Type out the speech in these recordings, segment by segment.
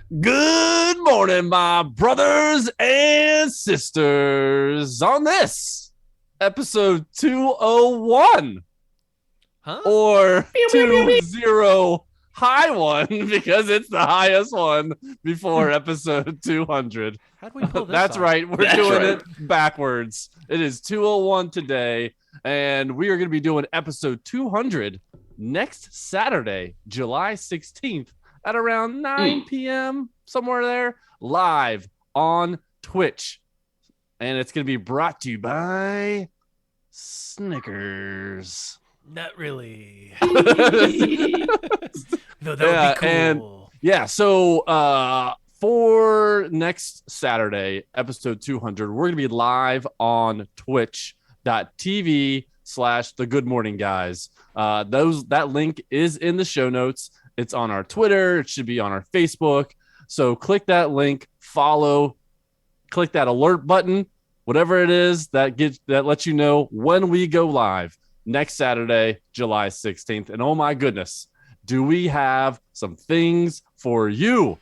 Good morning, my brothers and sisters. On this episode 201 Huh? or 20 high one because it's the highest one before episode 200. How'd we pull this That's off? right. We're That's doing right. it backwards. It is 201 today, and we are going to be doing episode 200 next Saturday, July 16th at around 9 p.m., somewhere there, live on Twitch. And it's going to be brought to you by Snickers. Not really. No, that would be cool. So for next Saturday, episode 200, we're going to be live on twitch.tv/The Good Morning Guys. That link is in the show notes. It's on our Twitter. It should be on our Facebook. So click that link, follow, click that alert button, whatever it is that lets you know when we go live next Saturday, July 16th. And oh my goodness, do we have some things for you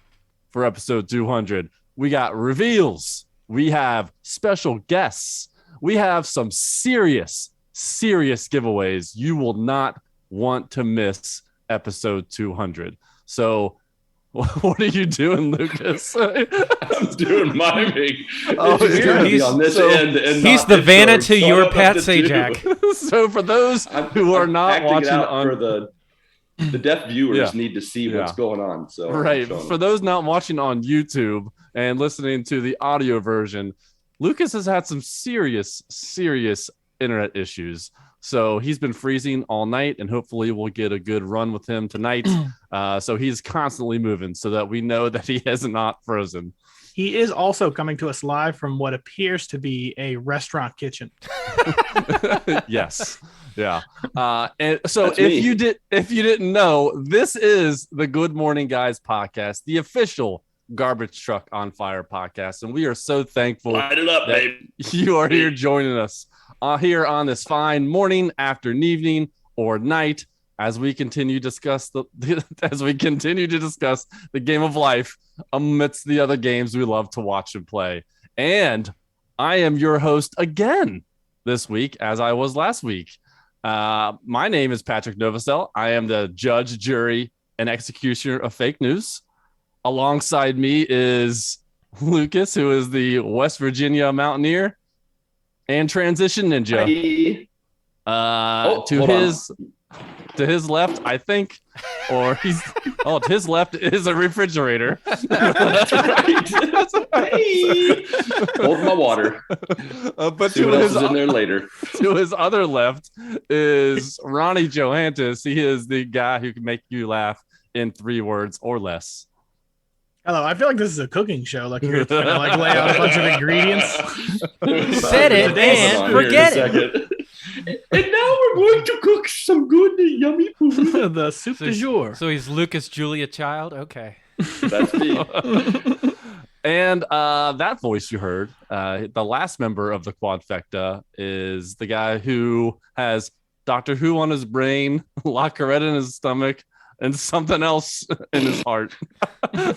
for episode 200? We got reveals. We have special guests. We have some serious giveaways. You will not want to miss episode 200. So what are you doing, Lucas? I'm doing miming. Oh, It's yeah. weird to be on this end and He's not the this Vanna road, to so I your don't know Pat what to do. Sajak. So for those who are not acting it watching out on for the deaf viewers need to see what's Yeah. going on. So right, for those not watching on YouTube and listening to the audio version, Lucas has had some serious internet issues. So he's been freezing all night, and hopefully we'll get a good run with him tonight. So he's constantly moving so that we know that he has not frozen. He is also coming to us live from what appears to be a restaurant kitchen. Yes. Yeah. And so That's me. if you didn't know, this is the Good Morning Guys podcast, the official Garbage Truck on Fire podcast. And we are so thankful light it up, that babe. you are here joining us here on this fine morning, afternoon, evening, or night as we continue to discuss the game of life amidst the other games we love to watch and play. And I am your host again this week, as I was last week. My name is Patrick Novosel. I am the judge, jury, and executioner of fake news. Alongside me is Lucas, who is the West Virginia Mountaineer and Transition Ninja. To his left, I think, or to his left is a refrigerator. That's right. Hey. Hold my water. But See what else is in there later. to his other left is Ronnie Johantis. He is the guy who can make you laugh in 3 words or less. Hello, I feel like this is a cooking show. Like you're trying to lay out a bunch of ingredients. Said it and forget it. And now we're going to cook some good, yummy food. The soup du jour. So he's Lucas Julia Child? Okay. That's me. And that voice you heard, the last member of the Quadfecta, is the guy who has Doctor Who on his brain, La Coretta in his stomach, and something else in his heart.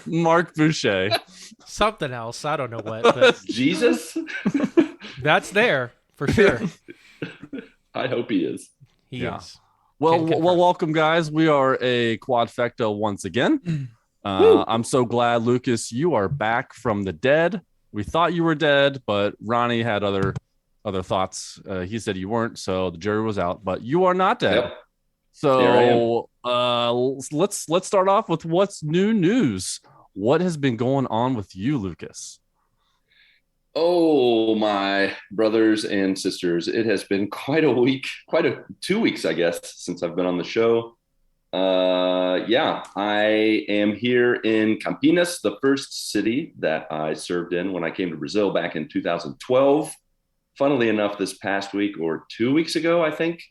Marc Boucher. Something else. I don't know what, but Jesus? that's there for sure. I hope he is. He Yeah. is. Well, Can confirm. welcome, guys. We are a Quadfecta once again. I'm so glad, Lucas, you are back from the dead. We thought you were dead, but Ronnie had other thoughts. He said you weren't, so the jury was out. But you are not dead. Yep. So let's start off with what's new news. What has been going on with you, Lucas? Oh, my brothers and sisters. It has been quite a week, 2 weeks, I guess, since I've been on the show. I am here in Campinas, the first city that I served in when I came to Brazil back in 2012. Funnily enough, this past week or 2 weeks ago, I think,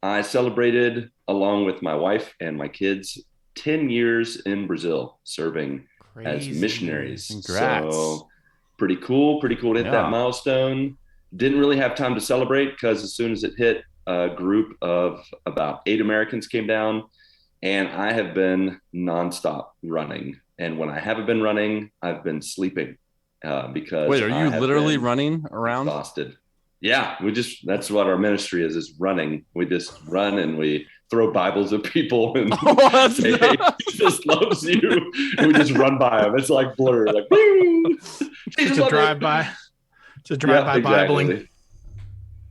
I celebrated along with my wife and my kids 10 years in Brazil serving as missionaries. Congrats. So pretty cool to hit that milestone. Didn't really have time to celebrate because as soon as it hit, a group of about 8 Americans came down and I have been nonstop running. And when I haven't been running, I've been sleeping because Wait, are I you have literally been running around? exhausted. Yeah, that's what our ministry is running. We just run and we throw Bibles at people and say, hey, Jesus loves you. And we just run by them. It's like blur, like, woo! It's a drive-by. It's a drive-by Bibling.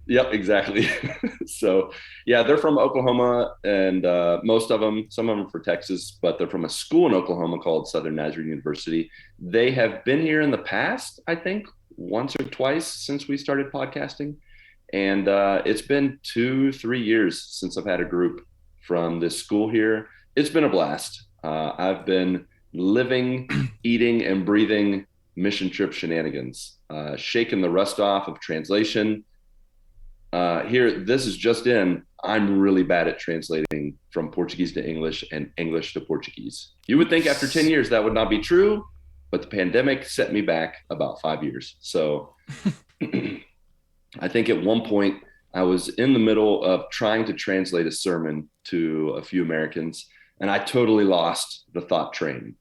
Yep, exactly. So, yeah, they're from Oklahoma, and most of them, some of them for Texas, but they're from a school in Oklahoma called Southern Nazarene University. They have been here in the past, I think, once or twice since we started podcasting. And it's been 2-3 years since I've had a group from this school here. It's been a blast. I've been living, eating, and breathing mission trip shenanigans, shaking the rust off of translation. Here, this is just in. I'm really bad at translating from Portuguese to English and English to Portuguese. You would think after 10 years that would not be true, but the pandemic set me back about 5 years. So I think at one point I was in the middle of trying to translate a sermon to a few Americans, and I totally lost the thought train.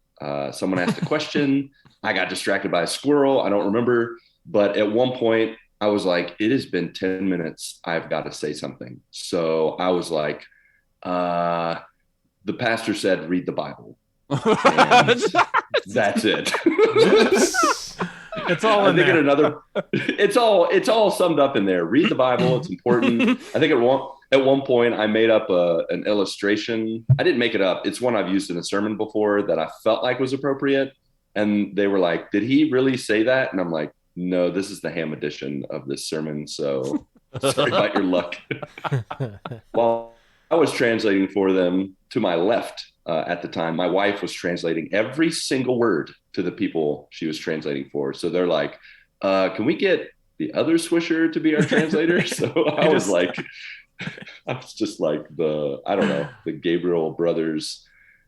Someone asked a question. I got distracted by a squirrel. I don't remember. But at one point, I was like, it has been 10 minutes. I've got to say something. So I was like, the pastor said, read the Bible. And that's it. It's all in there. It's all summed up in there. Read the Bible. It's important. I think at one point I made up an illustration. I didn't make it up. It's one I've used in a sermon before that I felt like was appropriate. And they were like, did he really say that? And I'm like, no, this is the ham edition of this sermon. So sorry about your luck. While I was translating for them, to my left at the time, my wife was translating every single word to the people she was translating for. So they're like, can we get the other Swisher to be our translator? So I was just like the Gabriel brothers,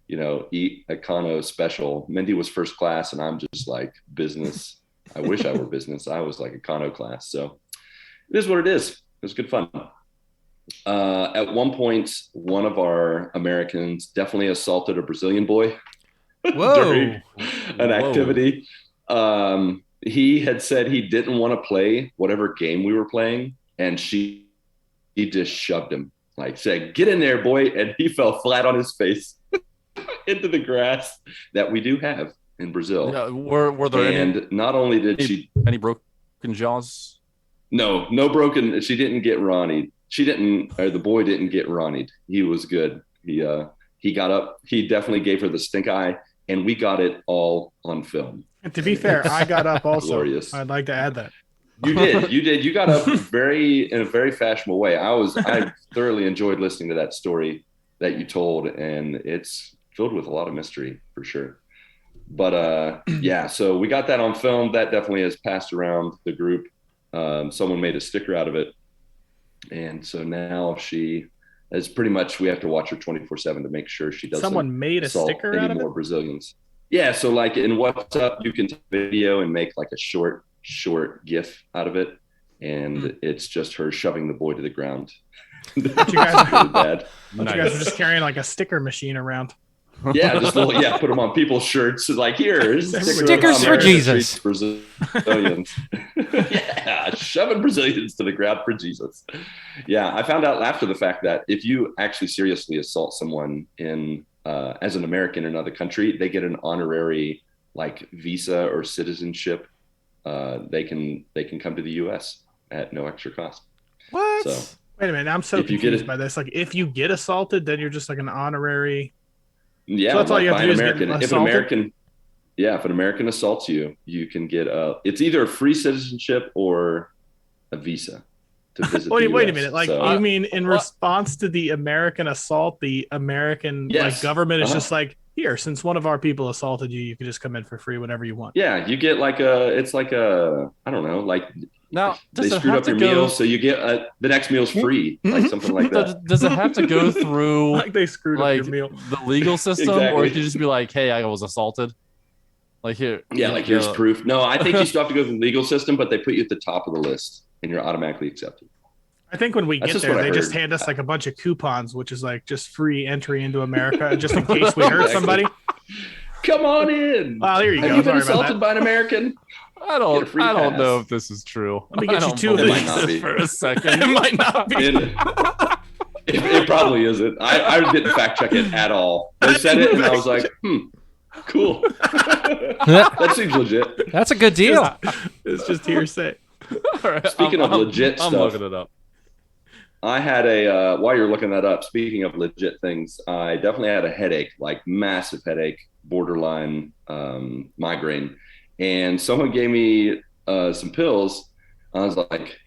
eat econo special. Mindy was first class and I'm just like business. I wish I were business. I was like econo class. So it is what it is. It was good fun. At one point, one of our Americans definitely assaulted a Brazilian boy during an activity. He had said he didn't want to play whatever game we were playing, and he just shoved him, like said, "Get in there, boy," and he fell flat on his face into the grass that we do have in Brazil. Yeah, were there not only did any broken jaws? No broken. She didn't get Ronnie. The boy didn't get Ronnie. He was good. He got up. He definitely gave her the stink eye, and we got it all on film. And to be fair, I got up also. Glorious. I'd like to add that. You did. You got up in a very fashionable way. I thoroughly enjoyed listening to that story that you told, and it's filled with a lot of mystery for sure. But yeah, so we got that on film. That definitely has passed around the group. Someone made a sticker out of it. And so now she is pretty much, we have to watch her 24/7 to make sure she doesn't. Someone made a sticker out of more it? Brazilians. Yeah. So like in WhatsApp, you can take a video and make like a short GIF out of it. And it's just her shoving the boy to the ground. You guys are just carrying like a sticker machine around. Yeah, just put them on people's shirts. Like, here's stickers for Jesus. Brazilians. Yeah, shoving Brazilians to the ground for Jesus. Yeah, I found out after the fact that if you actually seriously assault someone in as an American in another country, they get an honorary like visa or citizenship. They can come to the U.S. at no extra cost. What? So, wait a minute, I'm so confused by this. Like, if you get assaulted, then you're just like an honorary. Yeah, so that's all you have to do. If an American assaults you, you can get it's either a free citizenship or a visa to visit. Wait a minute. Like, you mean in response to the American assault, the American government is just like, here, since one of our people assaulted you, you can just come in for free whenever you want. Yeah, you get like I don't know, like now they screwed up your meal, so you get the next meal's free, like something like that. Does it have to go through like they screwed up your meal, the legal system, or you just be like, hey, I was assaulted? Like here, here's proof. No, I think you still have to go through the legal system, but they put you at the top of the list, and you're automatically accepted. I think when we That's get just there, what I they just heard. hand us like a bunch of coupons, which is like just free entry into America, just in case we hurt somebody. Come on in. Oh, here you Have go. you been Sorry about assaulted that. by an American? I Get a free don't know pass. if this is true. Let me get I you don't two of believe these. It might not this be. for a second. It might not be. It probably isn't. I didn't fact check it at all. They said it, and I was like, cool. That seems legit. That's a good deal. It's just hearsay. All right, Speaking of legit I'm stuff, looking it up. I had while you're looking that up, speaking of legit things, I definitely had a headache, like massive headache, borderline migraine. And someone gave me some pills. I was like,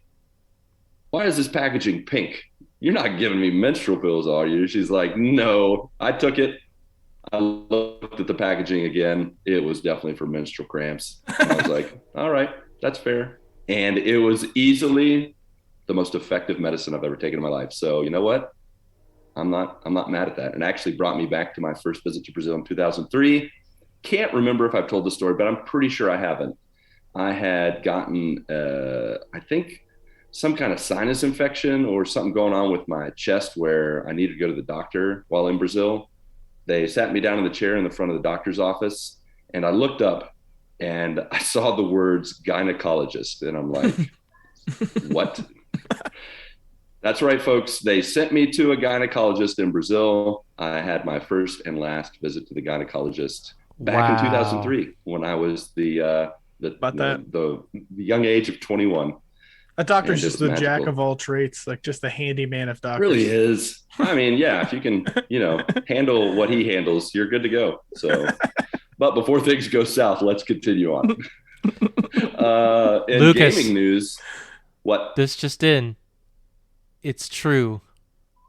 why is this packaging pink? You're not giving me menstrual pills, are you? She's like, no, I took it. I looked at the packaging again. It was definitely for menstrual cramps. And I was like, all right, that's fair. And it was easily the most effective medicine I've ever taken in my life. So you know what? I'm not mad at that. And actually brought me back to my first visit to Brazil in 2003. Can't remember if I've told the story, but I'm pretty sure I haven't. I had gotten, I think, some kind of sinus infection or something going on with my chest where I needed to go to the doctor while in Brazil. They sat me down in the chair in the front of the doctor's office, and I looked up and I saw the words gynecologist, and I'm like, what? That's right, folks. They sent me to a gynecologist in Brazil. I had my first and last visit to the gynecologist back in 2003 when I was the young age of 21. A doctor's just the jack of all trades, like just the handyman of doctors. Really is. I mean, yeah, if you can, handle what he handles, you're good to go. So, but before things go south, let's continue on. In Lucas, gaming news, what? This just in. It's true.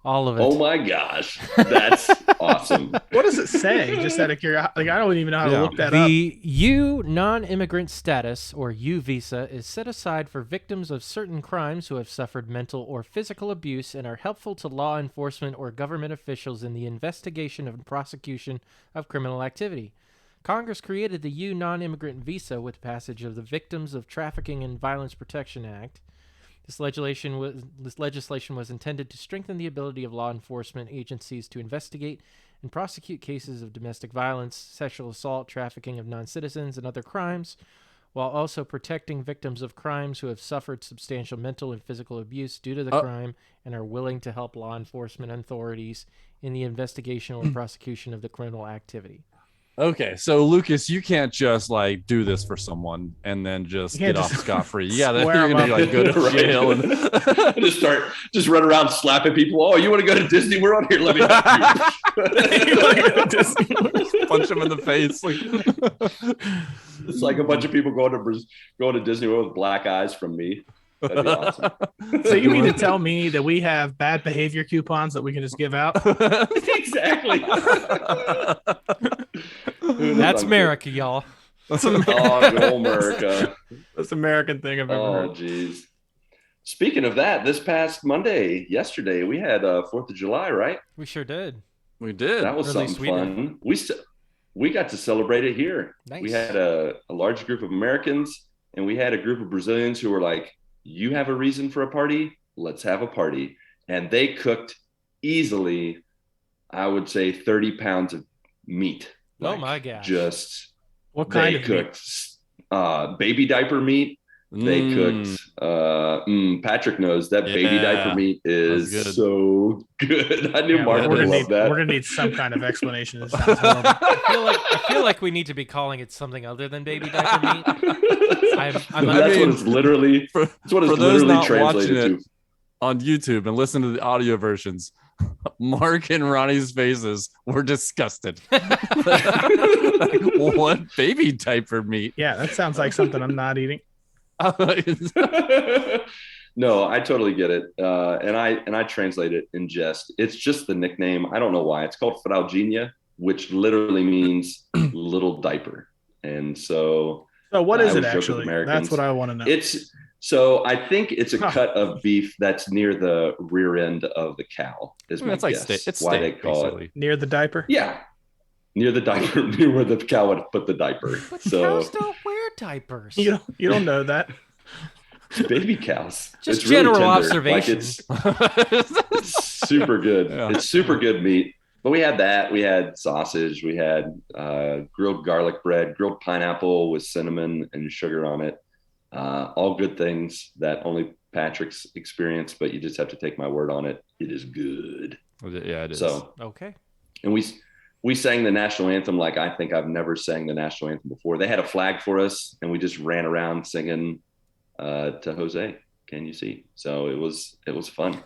All of it. Oh my gosh. That's awesome. What does it say? Just out of curiosity. Like, I don't even know how to look that up. The U non-immigrant status, or U visa, is set aside for victims of certain crimes who have suffered mental or physical abuse and are helpful to law enforcement or government officials in the investigation and prosecution of criminal activity. Congress created the U non-immigrant visa with passage of the Victims of Trafficking and Violence Protection Act. This legislation was intended to strengthen the ability of law enforcement agencies to investigate and prosecute cases of domestic violence, sexual assault, trafficking of non-citizens, and other crimes, while also protecting victims of crimes who have suffered substantial mental and physical abuse due to the crime and are willing to help law enforcement authorities in the investigation or prosecution of the criminal activity. Okay, so Lucas, you can't just like do this for someone and then just get off scot-free. Yeah, you're gonna like go to jail and just run around slapping people. Oh, you want to go to Disney World? Here, let me help you. Punch him in the face. It's like a bunch of people going to Disney World with black eyes from me. That'd be awesome. So you mean to tell me that we have bad behavior coupons that we can just give out? Exactly. That's America, y'all. That's America. That's American thing I've ever heard. Oh, geez. Speaking of that, this past yesterday, we had 4th of July, right? We sure did. We did. That was something fun. We got to celebrate it here. Nice. We had a large group of Americans, and we had a group of Brazilians who were like, you have a reason for a party? Let's have a party. And they cooked easily, I would say, 30 pounds of meat. Oh my gosh. Just what kind of cooked meat? Baby diaper meat. They cooked Patrick knows that baby diaper meat is so good. I knew Mark would love that. We're gonna need some kind of explanation. This sounds horrible. I feel like we need to be calling it something other than baby diaper meat. That's what it's literally translated to. On YouTube and listen to the audio versions, Mark and Ronnie's faces were disgusted. What baby diaper meat? Yeah, that sounds like something I'm not eating. No, I totally get it. And I translate it in jest. It's just the nickname. I don't know why. It's called Fraldinha, which literally means little diaper. And so what is it actually? That's what I want to know. So I think it's a cut of beef that's near the rear end of the cow. It's like steak. It's why steak, they call basically. it near the diaper. Yeah, near the diaper, near where the cow would put the diaper. But cows don't wear diapers. You don't know that. Baby cows. Just it's really general tender. observation. It's super good. Yeah. It's super good meat. But we had that. We had sausage. We had grilled garlic bread, grilled pineapple with cinnamon and sugar on it. All good things that only Patrick's experienced, but you just have to take my word on it. It is good. Yeah, it is. So Okay. And we sang the national anthem like I think I've never sang the national anthem before. They had a flag for us, and we just ran around singing to Jose. Can you see? So it was fun.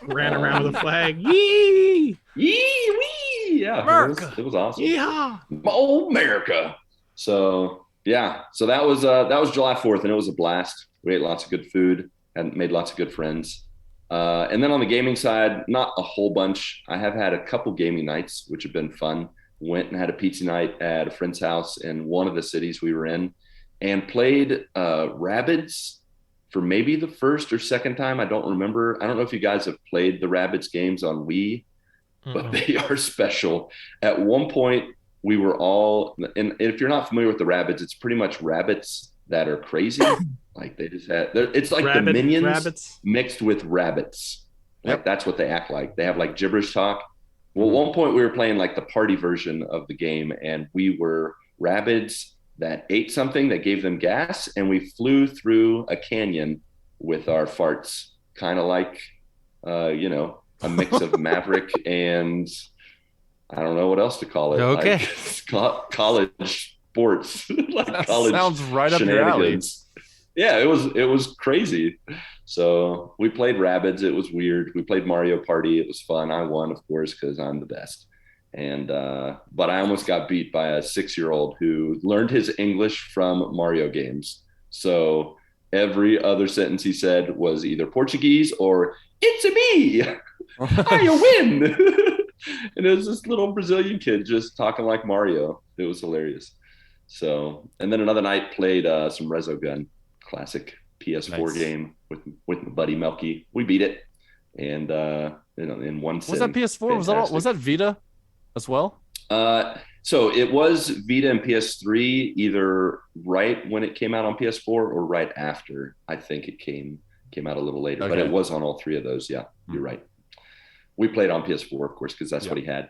Ran around with a flag. Yee! Yee wee! Yeah, America. it was awesome. Yeehaw! Oh, America! So yeah, so that was July 4th, and it was a blast. We ate lots of good food and made lots of good friends. And then on the gaming side, not a whole bunch. I have had a couple gaming nights, which have been fun. Went and had a pizza night at a friend's house in one of the cities we were in, and played Rabbids for maybe the first or second time. I don't remember. I don't know if you guys have played the Rabbids games on Wii, but they are special. At one point, we were all, and if you're not familiar with the Rabbids, it's pretty much rabbits that are crazy. Like they just had, it's like the Minions mixed with rabbits. Like that's what they act like. They have like gibberish talk. Well, at one point we were playing like the party version of the game, and we were rabbits that ate something that gave them gas, and we flew through a canyon with our farts, kind of like, a mix of Maverick and I don't know what else to call it. Okay. Like, college sports. Like that college sounds right up your alley. Yeah, it was crazy. So we played Rabbids. It was weird. We played Mario Party. It was fun. I won, of course, because I'm the best. And but I almost got beat by a 6-year-old who learned his English from Mario games. So every other sentence he said was either Portuguese or "It's a me, I win." And it was this little Brazilian kid just talking like Mario. It was hilarious. So, and then another night played some Resogun, classic PS4 game with my buddy Melky. We beat it, and in one sitting. Was that PS4? Was that Vita as well? So it was Vita and PS3, either right when it came out on PS4 or right after. I think it came out a little later, but it was on all three of those. Yeah, you're right. We played on PS4, of course, because that's what he had.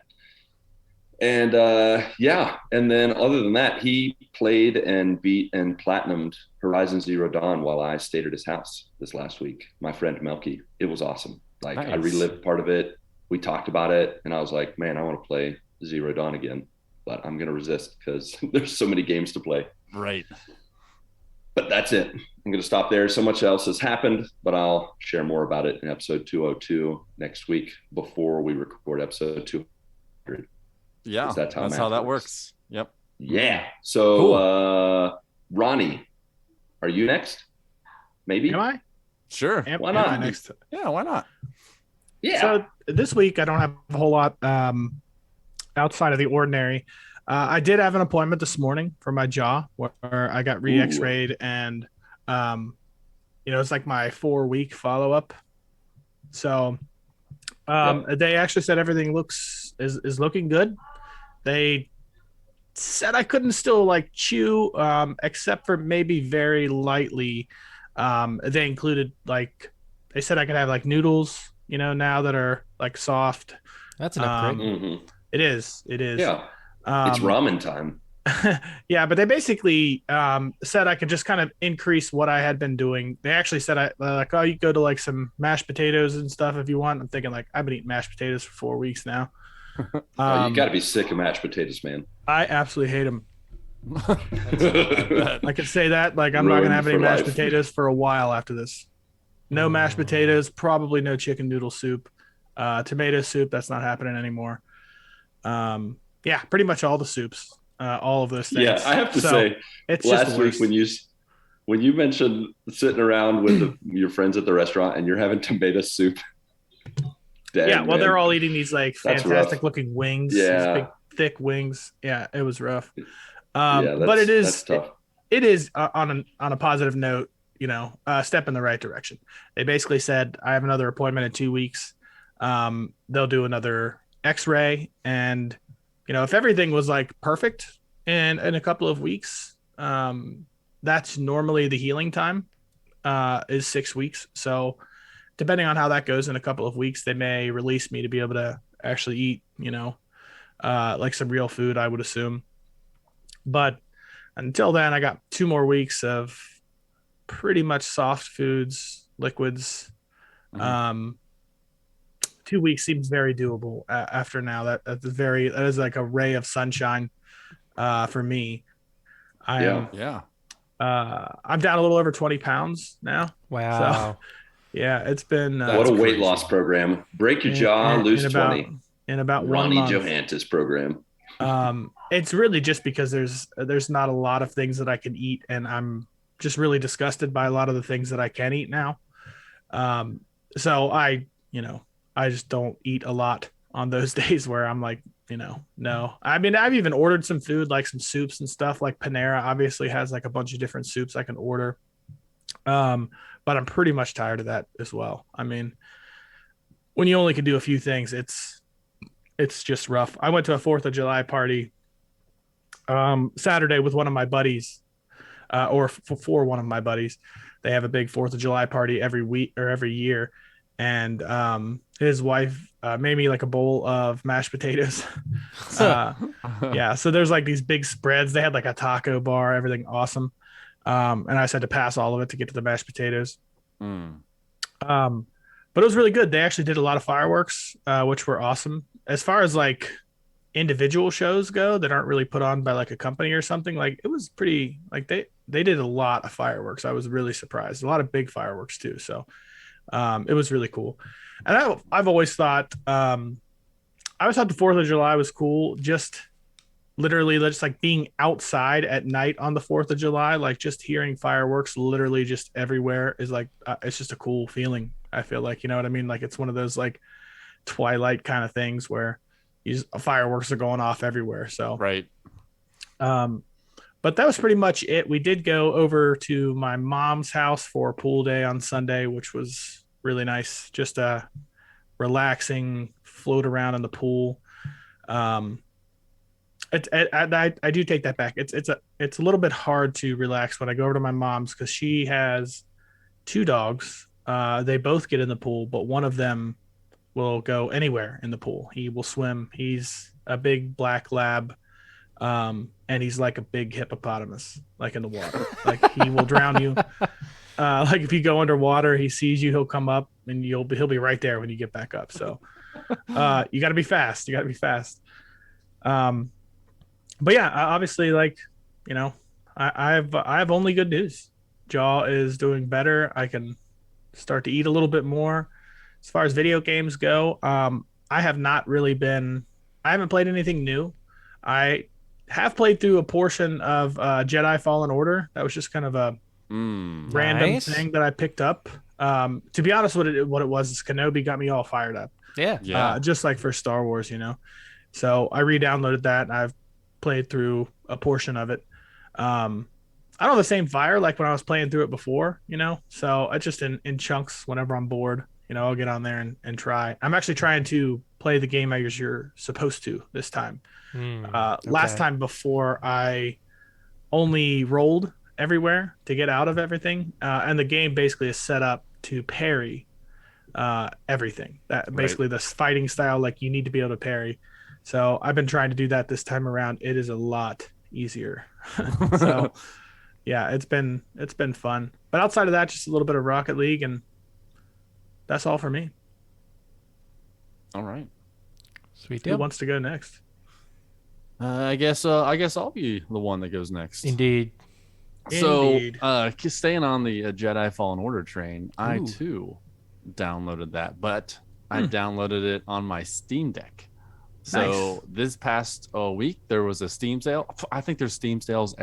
And and then other than that, he played and beat and platinumed Horizon Zero Dawn while I stayed at his house this last week. My friend Melky. It was awesome. Like I relived part of it. We talked about it, and I was like, man, I want to play Zero Dawn again, but I'm gonna resist because there's so many games to play. Right. But that's it. I'm going to stop there. So much else has happened, but I'll share more about it in episode 202 next week before we record episode 200. Yeah, that's how that works. Yep. Yeah. So, cool. Ronnie, are you next? Maybe. Am I? Sure. Why not? Next? Yeah, why not? Yeah. So this week I don't have a whole lot outside of the ordinary. I did have an appointment this morning for my jaw where I got re-x-rayed, and it's like my 4-week follow-up. So they actually said everything is looking good. They said I couldn't still like chew, except for maybe very lightly. They included they said I could have like noodles, now that are like soft. That's an upgrade. Mm-hmm. It is. Yeah. It's ramen time. Yeah, but they basically said I could just kind of increase what I had been doing. They actually said you go to like some mashed potatoes and stuff if you want. I'm thinking like I've been eating mashed potatoes for 4 weeks now. You got to be sick of mashed potatoes, man. I absolutely hate them. I could say that I'm not gonna have any mashed potatoes for a while after this. No mashed potatoes, probably no chicken noodle soup, tomato soup. That's not happening anymore. Yeah, pretty much all the soups, all of those things. Yeah, I have to say, it's last week when you mentioned sitting around with your friends at the restaurant and you're having tomato soup. They're all eating these like fantastic looking wings, these big thick wings. Yeah, it was rough. But it is tough. It is on a positive note, a step in the right direction. They basically said I have another appointment in 2 weeks. They'll do another X-ray, and if everything was like perfect in a couple of weeks, that's normally the healing time. is 6 weeks. So depending on how that goes in a couple of weeks, they may release me to be able to actually eat, like some real food, I would assume. But until then, I got 2 more weeks of pretty much soft foods, liquids. Mhm. Um, 2 weeks seems very doable after now. That is like a ray of sunshine for me. Yeah. I'm Yeah. I'm down a little over 20 pounds now. So Wow. yeah, it's been What That's a weight crazy. loss program. Break your in, jaw, in, in lose about 20. in about one Ronnie month. Johantis program. It's really just because there's not a lot of things that I can eat, and I'm just really disgusted by a lot of the things that I can eat now. Um, so I just don't eat a lot on those days where I'm like, no. I mean, I've even ordered some food, like some soups and stuff. Like Panera obviously has like a bunch of different soups I can order. Um, but I'm pretty much tired of that as well. I mean, when you only can do a few things, it's just rough. I went to a 4th of July party Saturday with one of my buddies, for one of my buddies. They have a big 4th of July party every week or every year, and his wife made me like a bowl of mashed potatoes. uh, yeah, so there's like these big spreads. They had like a taco bar, everything awesome. And I just had to pass all of it to get to the mashed potatoes. Mm. Um, but it was really good. They actually did a lot of fireworks, which were awesome. As far as like individual shows go that aren't really put on by like a company or something, like it was pretty like they did a lot of fireworks. I was really surprised. A lot of big fireworks too. So it was really cool. And I've always thought I always thought the 4th of July was cool. Just literally just like being outside at night on the 4th of July, like just hearing fireworks literally just everywhere is like it's just a cool feeling. I feel like, you know what I mean? Like it's one of those like twilight kind of things where fireworks are going off everywhere. So Right. um but that was pretty much it. We did go over to my mom's house for pool day on Sunday, which was really nice. Just a relaxing float around in the pool. Um, I do take that back. It's a little bit hard to relax when I go over to my mom's because she has two dogs. They both get in the pool, but one of them will go anywhere in the pool. He will swim. He's a big black lab, and he's like a big hippopotamus, like in the water. Like he will drown you. Like if you go underwater, he sees you, he'll come up, and he'll be right there when you get back up. So you got to be fast. You got to be fast. Um, but yeah, obviously, like you know, I have only good news. Jaw is doing better. I can start to eat a little bit more. As far as video games go, I have not really been. I haven't played anything new. I have played through a portion of Jedi Fallen Order. That was just kind of a random Nice. thing that I picked up. To be honest, what it was is Kenobi got me all fired up. Yeah. Yeah. Just like for Star Wars, you know. So I re-downloaded that and I've played through a portion of it. I don't have the same fire like when I was playing through it before, you know. So it's just in chunks whenever I'm bored, you know, I'll get on there and try. I'm actually trying to play the game as you're supposed to this time. Last Okay. time before I only rolled everywhere to get out of everything, and the game basically is set up to parry everything. That Right. basically the fighting style, like you need to be able to parry. So I've been trying to do that this time around. It is a lot easier. So yeah, it's been fun. But outside of that, just a little bit of Rocket League, and that's all for me. All right. Sweet Who deal. wants to go next? I guess I'll be the one that goes next. Indeed. So, Indeed. staying on the Jedi Fallen Order train, I Ooh. too downloaded that, but I Hmm. downloaded it on my Steam Deck. Nice. So this past week there was a Steam sale. I think there's Steam sales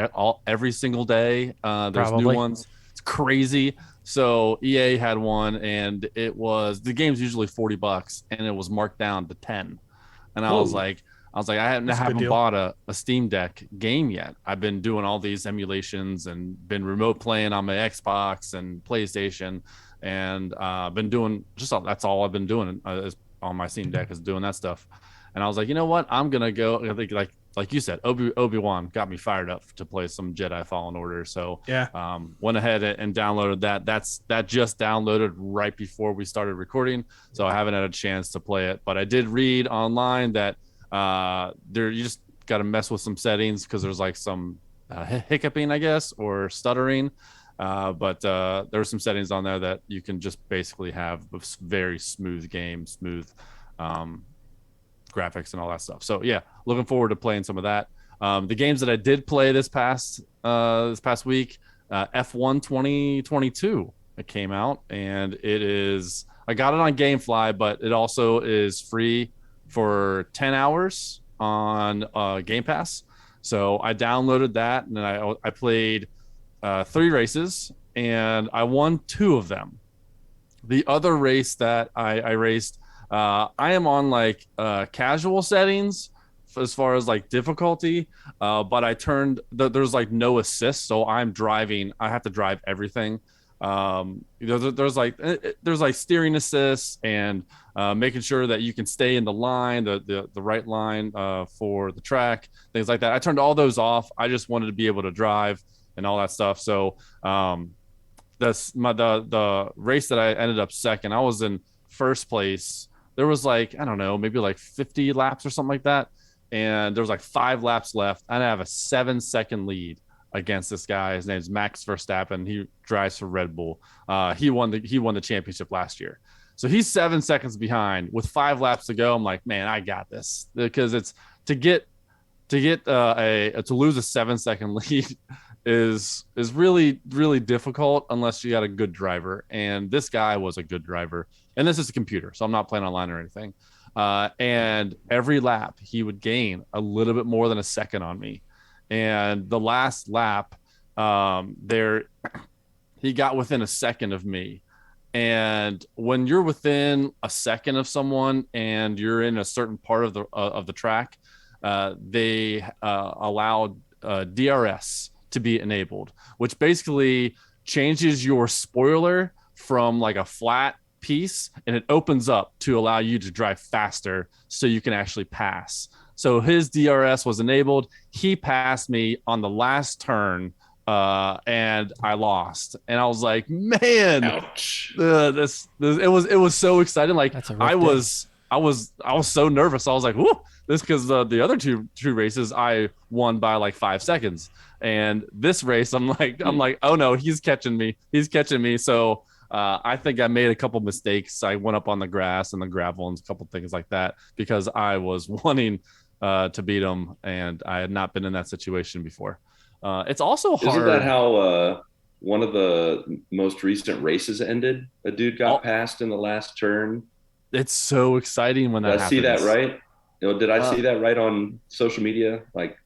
every single day. There's new Probably. ones. It's crazy. So EA had one, and the game's usually $40, and it was marked down to 10. And Whoa. I was like, I That's a good haven't deal. bought a Steam Deck game yet. I've been doing all these emulations and been remote playing on my Xbox and PlayStation, and been doing that's all I've been doing on my Steam Deck is doing that stuff. And I was like, you know what? I'm gonna go. I think like like you said, Obi-Wan got me fired up to play some Jedi Fallen Order. So Yeah. went ahead and downloaded that. That just downloaded right before we started recording, so I haven't had a chance to play it. But I did read online that there you just got to mess with some settings because there's like some hiccuping, I guess, or stuttering. But there are some settings on there that you can just basically have a very smooth game, smooth um, graphics and all that stuff. So yeah, looking forward to playing some of that. The games that I did play this past week, F1 2022, it came out, and it is, I got it on GameFly, but it also is free for 10 hours on Game Pass. So I downloaded that, and then I played 3 races, and I won 2 of them. The other race that I raced, I am on like casual settings as far as like difficulty, but I turned there's like no assist, so I'm driving. I have to drive everything. There's like steering assist and making sure that you can stay in the line, the right line for the track, things like that. I turned all those off. I just wanted to be able to drive and all that stuff. So the race that I ended up second, I was in first place. There was like, I don't know, maybe like 50 laps or something like that, and there was like 5 laps left, and I have a 7-second lead against this guy. His name's Max Verstappen. He drives for Red Bull. He won the championship last year, so he's 7 seconds behind with 5 laps to go. I'm like, man, I got this, because it's to lose a 7-second lead is really really difficult unless you got a good driver, and this guy was a good driver, and this is a computer, so I'm not playing online or anything. And every lap he would gain a little bit more than a second on me, and the last lap there he got within a second of me. And when you're within a second of someone and you're in a certain part of the track, they allowed DRS to be enabled, which basically changes your spoiler from like a flat piece, and it opens up to allow you to drive faster so you can actually pass. So his DRS was enabled. He passed me on the last turn, and I lost. And I was like, man, ouch. It was so exciting. Like That's a rough I day. was so nervous. I was like, whoo, this, because the other two races I won by like 5 seconds, and this race I'm like, oh no, he's catching me. So I think I made a couple mistakes. I went up on the grass and the gravel and a couple things like that because I was wanting to beat him, and I had not been in that situation before. It's also hard. Isn't that how one of the most recent races ended? A dude got passed in the last turn. It's so exciting when that Did I happens. see that right? Did I see that right on social media? Like,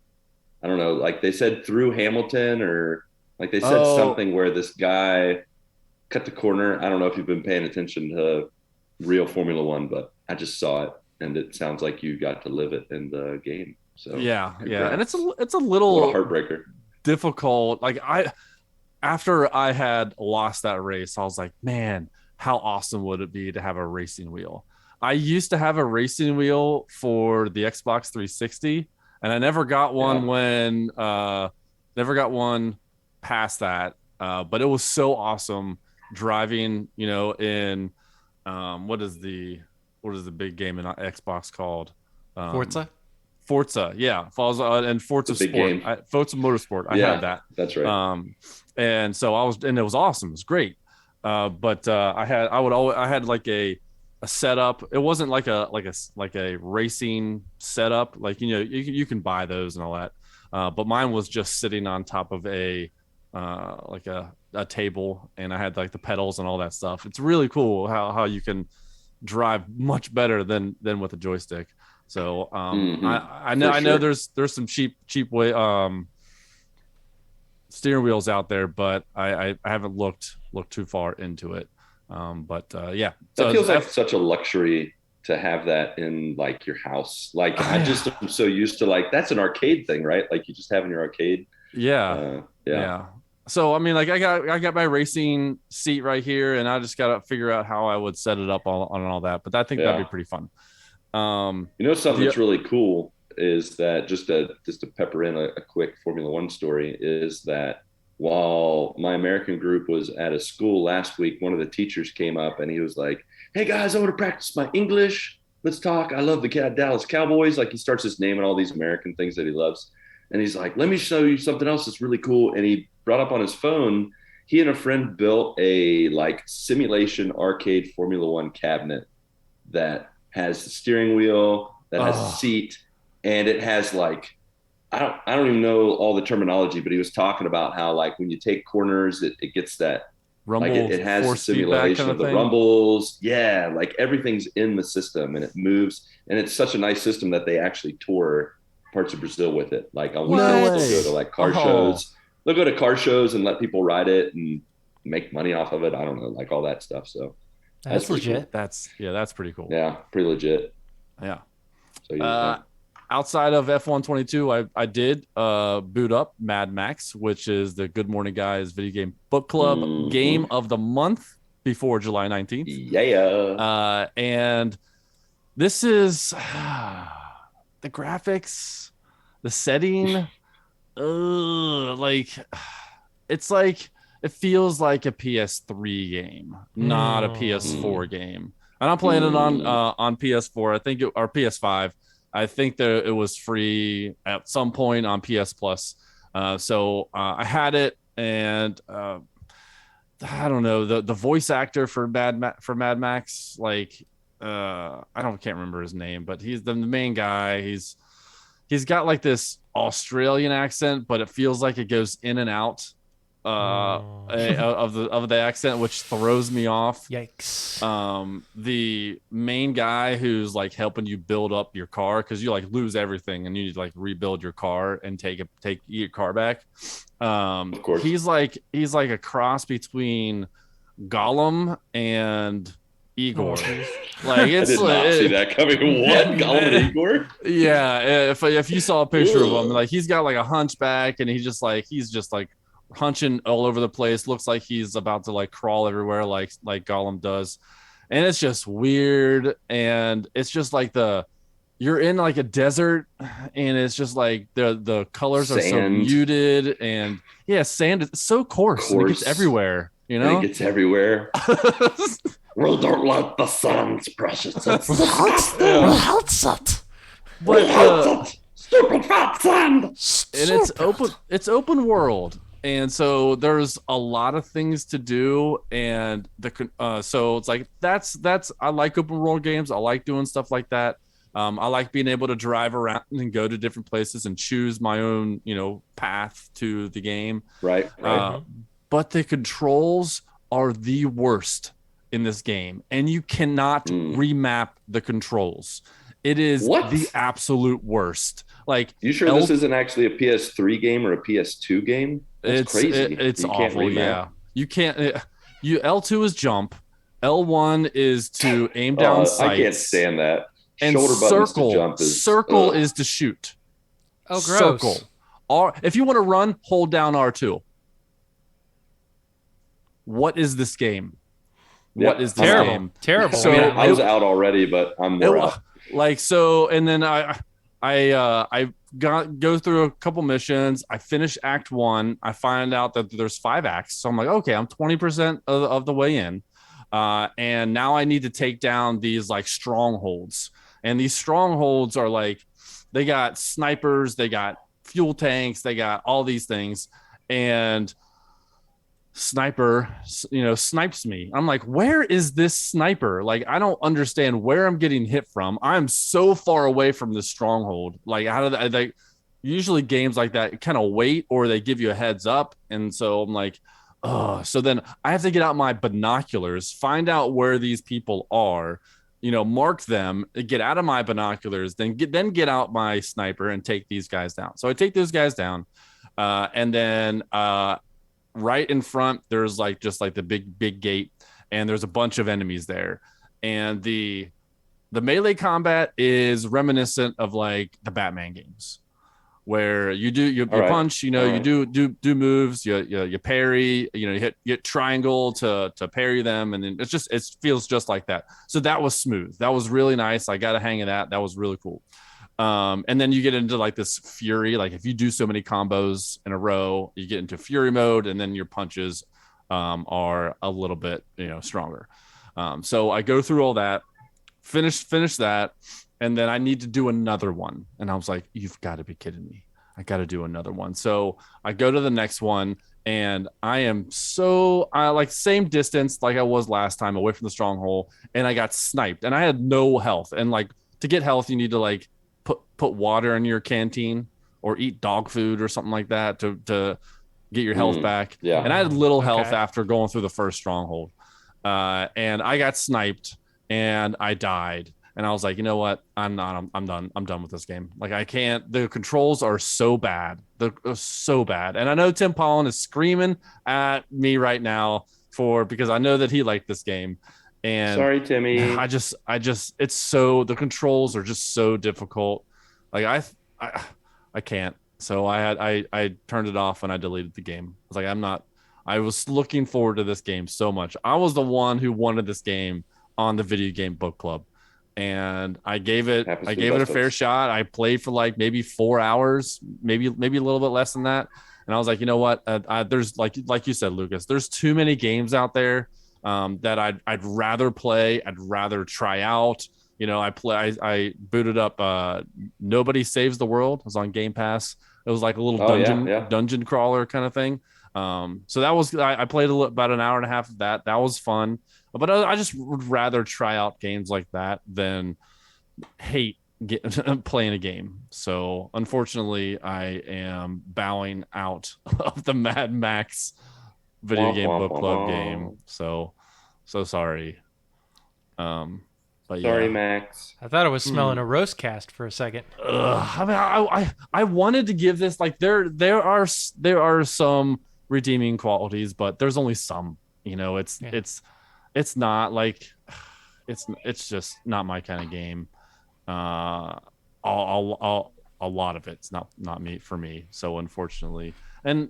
I don't know, like they said through Hamilton, or like they said something where this guy cut the corner. I don't know if you've been paying attention to real Formula One, but I just saw it, and it sounds like you got to live it in the game. So yeah, congrats. and it's a little what a heartbreaker. difficult. Like after I had lost that race, I was like, man, how awesome would it be to have a racing wheel? I used to have a racing wheel for the Xbox 360, and I never got one never got one past that. But it was so awesome driving, in what is the big game in Xbox called? Forza, yeah, falls and Forza Sport, Forza Motorsport. I had that. That's right. And so it was awesome. It was great. But I had like a setup. It wasn't like a racing setup. Like, you can buy those and all that. But mine was just sitting on top of a table, and I had like the pedals and all that stuff. It's really cool how you can drive much better than with a joystick. So I know there's some cheap way steering wheels out there, but I haven't looked too far into it. Yeah, so it feels like such a luxury to have that in like your house. Like I just am so used to, like, that's an arcade thing, right? Like you just have in your arcade. Yeah. So I mean, like I got my racing seat right here, and I just got to figure out how I would set it up on all that. But I think that'd be pretty fun. Something that's really cool is that just to pepper in a quick Formula One story is that while my American group was at a school last week, one of the teachers came up and he was like, "Hey guys, I want to practice my English. Let's talk. I love the Dallas Cowboys." Like he starts just naming all these American things that he loves. And he's like, "Let me show you something else that's really cool." And he brought up on his phone, he and a friend built a like simulation arcade Formula One cabinet that has the steering wheel, that has a seat, and it has like I don't even know all the terminology, but he was talking about how like when you take corners, it gets that rumble, like it has force simulation kind of the thing. rumbles. Yeah, like everything's in the system and it moves, and it's such a nice system that they actually tour parts of Brazil with it. Like on weekends, they'll go to like car shows. They'll go to car shows and let people ride it and make money off of it. I don't know, like all that stuff. So that's legit. Cool. That's pretty cool. Yeah, pretty legit. Yeah. So yeah. Outside of F122, I did boot up Mad Max, which is the Good Morning Guys video game book club game of the month before July 19th. Yeah. And this is the graphics, the setting, like it's like it feels like a PS3 game, not a PS4 game. And I'm playing it on PS4. I think or PS5. I think that it was free at some point on PS Plus. So I had it, and I don't know the voice actor for Mad Max. Like can't remember his name, but he's the main guy. He's got like this Australian accent, but it feels like it goes in and out of the accent, which throws me off. Yikes. The main guy who's like helping you build up your car, because you like lose everything and you need to like rebuild your car and take your car back. Of course. He's like a cross between Gollum and Igor. Like it's I did not see that coming. What? Gollum and Igor? Yeah, if you saw a picture of him, like he's got like a hunchback and he's just like hunching all over the place. Looks like he's about to like crawl everywhere like Gollum does. And it's just weird, and it's just like you're in like a desert, and it's just like the colors are so muted, and sand is so coarse. And it gets everywhere, you know? And it gets everywhere. We don't like the sand's precious. It's stupid fat sand. And it's open world. And so there's a lot of things to do, and so it's like that's I like open world games. I like doing stuff like that. I like being able to drive around and go to different places and choose my own, path to the game. Right. But the controls are the worst in this game, and you cannot remap the controls. It is the absolute worst. Like, you sure this isn't actually a PS3 game or a PS2 game? That's crazy. It's awful. Yeah, you can't. L2 is jump. L1 is to aim down sights. I can't stand that. And shoulder buttons to jump circle is to shoot. Oh, gross. Circle. If you want to run, hold down R2. What is this game? What is this game? Terrible. So I was out already, but I'm more out. Like, so, and then I go through a couple missions. I finish Act 1. I find out that there's 5 acts. So I'm like, okay, I'm 20% of the way in. And now I need to take down these like strongholds. And these strongholds are like, they got snipers, they got fuel tanks, they got all these things. And sniper, snipes me. I'm like, where is this sniper? Like, I don't understand where I'm getting hit from. I'm so far away from this stronghold. Like, how do they usually games like that kind of wait, or they give you a heads up. And so I'm like, so then I have to get out my binoculars, find out where these people are, mark them, get out of my binoculars, then get out my sniper and take these guys down. So I take those guys down, and then right in front there's like just like the big gate, and there's a bunch of enemies there, and the melee combat is reminiscent of like the Batman games, where you punch, you do moves, you parry, you hit triangle to parry them, and then it feels just like that. So that was smooth. That was really nice. I got a hang of that. That was really cool. And then you get into like this fury. Like if you do so many combos in a row, you get into fury mode, and then your punches are a little bit stronger. So I go through all that, finish that, and then I need to do another one. And I was like, you've got to be kidding me. I got to do another one. So I go to the next one, and I like same distance like I was last time away from the stronghold, and I got sniped, and I had no health. And like to get health, you need to like put water in your canteen or eat dog food or something like that to get your health back. Yeah. And I had little health after going through the first stronghold. And I got sniped and I died. And I was like, you know what? I'm done. I'm done with this game. Like I can't, the controls are so bad. They're so bad. And I know Tim Pollen is screaming at me right now because I know that he liked this game. And sorry, Timmy. I just, it's so, the controls are just so difficult. Like I can't. So I turned it off and I deleted the game. I was like, I was looking forward to this game so much. I was the one who wanted this game on the video game book club, and I gave it a fair shot. I played for like maybe 4 hours, maybe a little bit less than that. And I was like, you know what? There's like you said, Lucas, there's too many games out there that I'd rather play. I'd rather try out. I booted up Nobody Saves the World. It was on Game Pass. It was like a little dungeon crawler kind of thing. So that was, I played about an hour and a half of that. That was fun, but I just would rather try out games like that than hate playing a game. So unfortunately I am bowing out of the Mad Max video game book club game. So sorry. But sorry, Max. I thought I was smelling a roast cast for a second. I mean, I wanted to give this, like, there are some redeeming qualities, but there's only some. It's not like it's just not my kind of game. A lot of it's not me for me. So unfortunately, and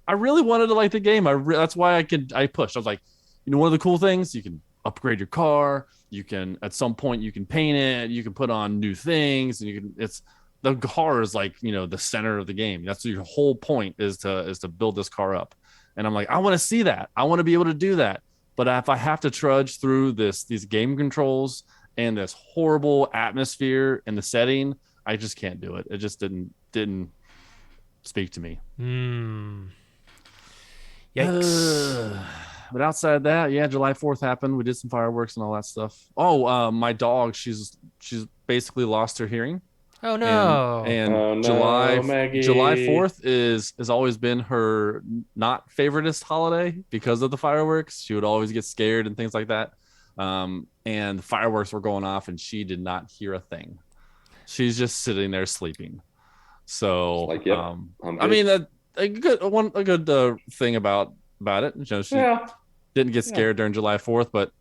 I really wanted to like the game. That's why I pushed. I was like, one of the cool things, you can upgrade your car. You can, at some point, you can paint it. You can put on new things, and the car is like, the center of the game. That's your whole point is to build this car up. And I'm like, I want to see that. I want to be able to do that. But if I have to trudge through these game controls and this horrible atmosphere and the setting, I just can't do it. It just didn't speak to me. Yikes. But outside that, yeah, July 4th happened. We did some fireworks and all that stuff. Oh, my dog, she's basically lost her hearing. Oh no! And July 4th has always been her not favoritist holiday because of the fireworks. She would always get scared and things like that. And the fireworks were going off, and she did not hear a thing. She's just sitting there sleeping. So, I mean, a good thing about it. She didn't get scared during July 4th, but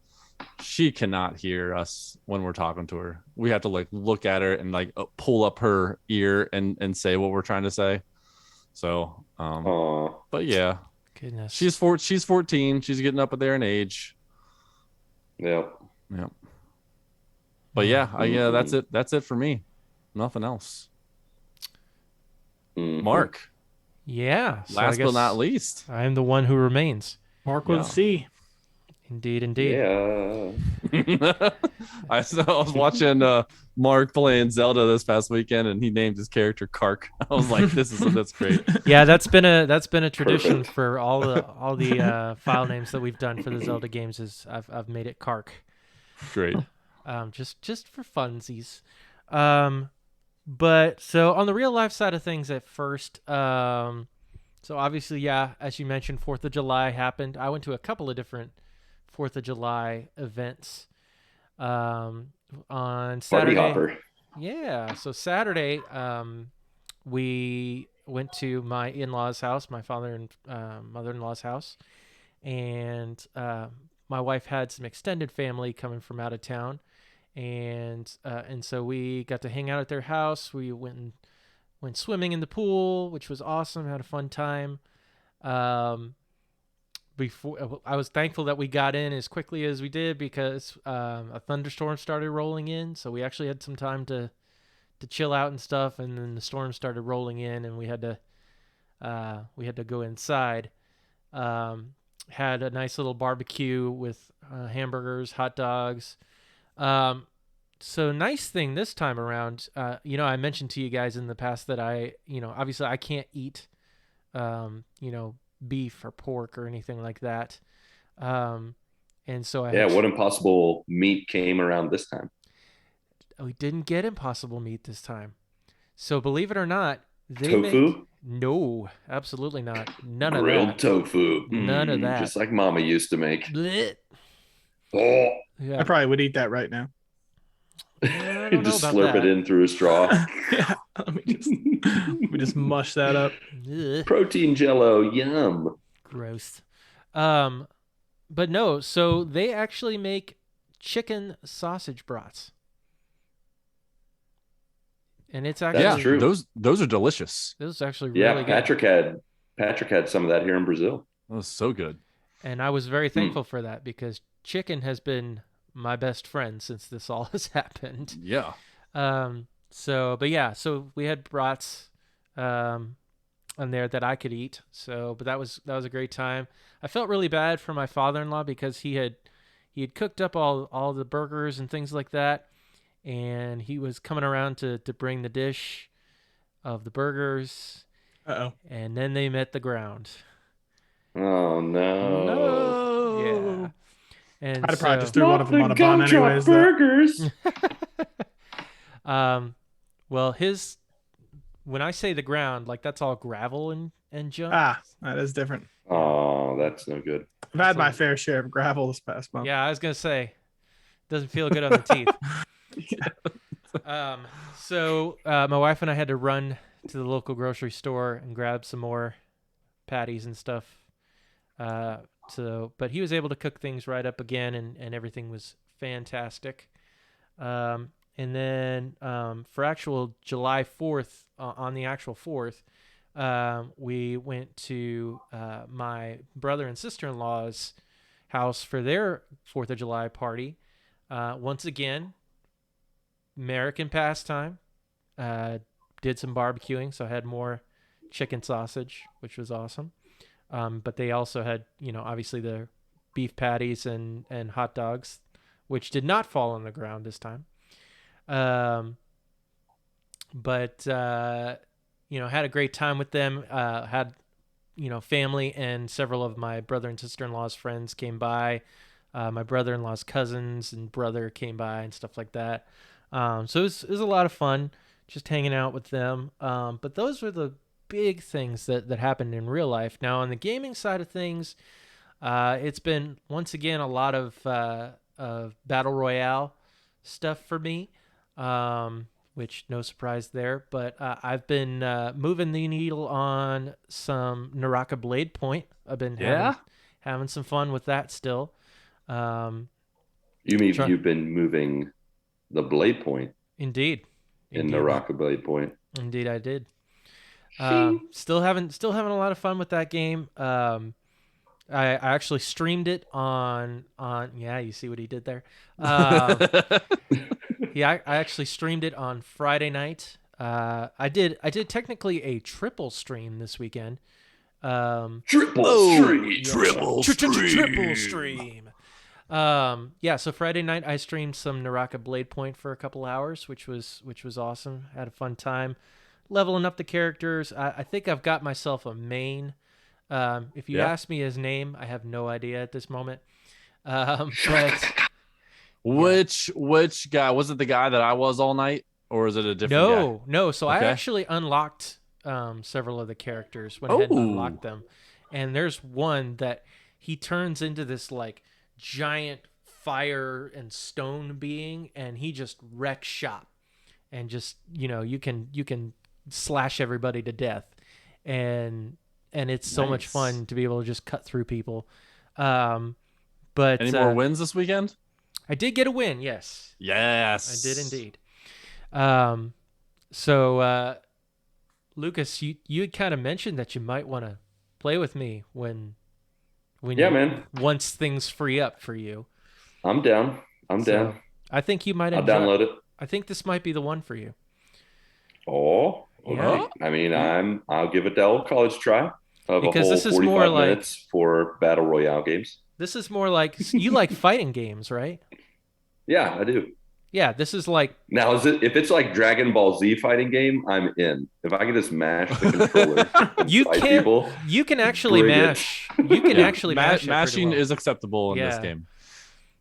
she cannot hear us when we're talking to her. We have to like look at her and like pull up her ear and say what we're trying to say. So, but yeah, goodness, she's 14. She's getting up there in age. Yeah. But yeah, that's it for me. Nothing else. Mark. Yeah. Last but not least, I am the one who remains. Mark with C. Indeed. Yeah. I was watching Mark playing Zelda this past weekend, and he named his character Kark. I was like, that's great. Yeah, that's been a tradition for all the file names that we've done for the Zelda games. Is I've made it Kark. Great. Just for funsies. But so on the real life side of things at first, so obviously, yeah, as you mentioned, 4th of July happened. I went to a couple of different 4th of July events on Saturday. Party hopper. Yeah, so Saturday we went to my in-laws' house, my father and mother-in-law's house, and my wife had some extended family coming from out of town, and so we got to hang out at their house. We went swimming in the pool, which was awesome. Had a fun time. Before I was thankful that we got in as quickly as we did because a thunderstorm started rolling in, so we actually had some time to to chill out and stuff, and then the storm started rolling in, and we had to go inside. Had a nice little barbecue with hamburgers, hot dogs. So nice thing this time around. I mentioned to you guys in the past that obviously I can't eat, beef or pork or anything like that. And so what impossible meat came around this time? We didn't get impossible meat this time. So believe it or not, tofu? No, absolutely not. None of Grilled that. tofu. None of that. Just like Mama used to make. Blech. Oh. Yeah. I probably would eat that right now. I don't just know about slurp that. it in through a straw. Yeah, we just mush that up. Protein jello, yum. Gross. But no, so they actually make chicken sausage brats. And it's actually That's true. Those are delicious. This is actually really good. Patrick had some of that here in Brazil. That was so good. And I was very thankful for that because chicken has been my best friend since this all has happened. Yeah. So we had brats on there that I could eat. But that was a great time. I felt really bad for my father-in-law because he had cooked up all the burgers and things like that, and he was coming around to bring the dish of the burgers. Uh-oh. And then they met the ground. Oh no. Yeah. And I'd probably just threw one of them on a bun anyways. Burgers. Well, when I say the ground, like that's all gravel and junk. That is different. Oh, that's no good. I've had my fair share of gravel this past month. Yeah, I was gonna say, doesn't feel good on the teeth. So my wife and I had to run to the local grocery store and grab some more patties and stuff. But he was able to cook things right up again, and everything was fantastic. And then for actual July 4th, on the actual 4th, we went to my brother and sister-in-law's house for their 4th of July party. Once again, American pastime. Did some barbecuing, so I had more chicken sausage, which was awesome. But they also had, obviously the beef patties and hot dogs, which did not fall on the ground this time. But had a great time with them. Had, family and several of my brother and sister-in-law's friends came by. My brother-in-law's cousins and brother came by and stuff like that. So it was a lot of fun just hanging out with them. But those were the big things that happened in real life. Now, on the gaming side of things, it's been, once again, a lot of Battle Royale stuff for me, which no surprise there. But I've been moving the needle on some Naraka Blade Point. I've been having some fun with that still. You mean you've been moving the Blade Point? Indeed. In Naraka Blade Point. Indeed, I did. Still having a lot of fun with that game. I actually streamed it on you see what he did there. I actually streamed it on Friday night. I did technically a triple stream this weekend. Triple stream. So Friday night I streamed some Naraka Blade Point for a couple hours, which was awesome. Had a fun time leveling up the characters. I think I've got myself a main. If you ask me his name, I have no idea at this moment. But which guy was it? The guy that I was all night, or is it a different guy? No. So I actually unlocked several of the characters, went ahead and unlocked them, and there's one that he turns into this like giant fire and stone being, and he just wrecks shop, and just you can slash everybody to death, and it's so much fun to be able to just cut through people. But any more wins this weekend? I did get a win. Yes, I did indeed. So Lucas, you had kind of mentioned that you might want to play with me when man, once things free up for you. I'm down. I'm down. I think you might I'll download it. I think this might be the one for you. Oh, Yeah. okay. I mean, I'll give it the old college try of a Because whole this is more 45 like minutes for battle royale games. you like fighting games, right? Yeah, I do. Yeah, this is like Now, if it's like Dragon Ball Z fighting game, I'm in. If I can just mash the controller and you fight can people, you can actually bring it. mash. You can Yeah, actually mash it pretty mashing well. is acceptable in this Yeah. game.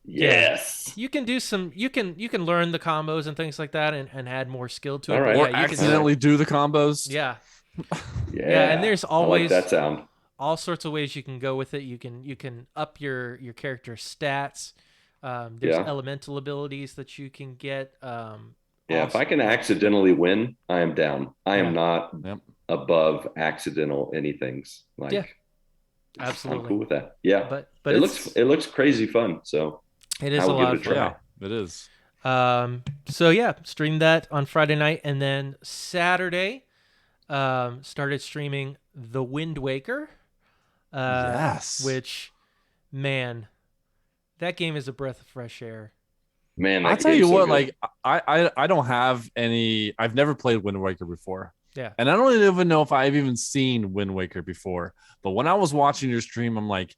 Yeah. Yes. You can do some you can learn the combos and things like that and add more skill to it. All But right. yeah, Or you can accidentally do the combos. yeah. Yeah, and Yeah. there's I like that always sound. all sorts of ways you can go with it. You can up your character's stats. There's Yeah. elemental abilities that you can get. Yeah. If Also, I can accidentally win, I am down. I yeah, am not Yep. above accidental anythings. yeah, Like, I'm absolutely. cool with that. Yeah. But It looks crazy fun. So it is I a will give lot it of a fun. try. Yeah, it is. So yeah, streamed that on Friday night, and then Saturday, started streaming The Wind Waker. Yes. Which, man, that game is a breath of fresh air. Man, I'll that tell you game's so what, good. like I don't have any. I've never played Wind Waker before. Yeah. And I don't even know if I've even seen Wind Waker before. But when I was watching your stream, I'm like,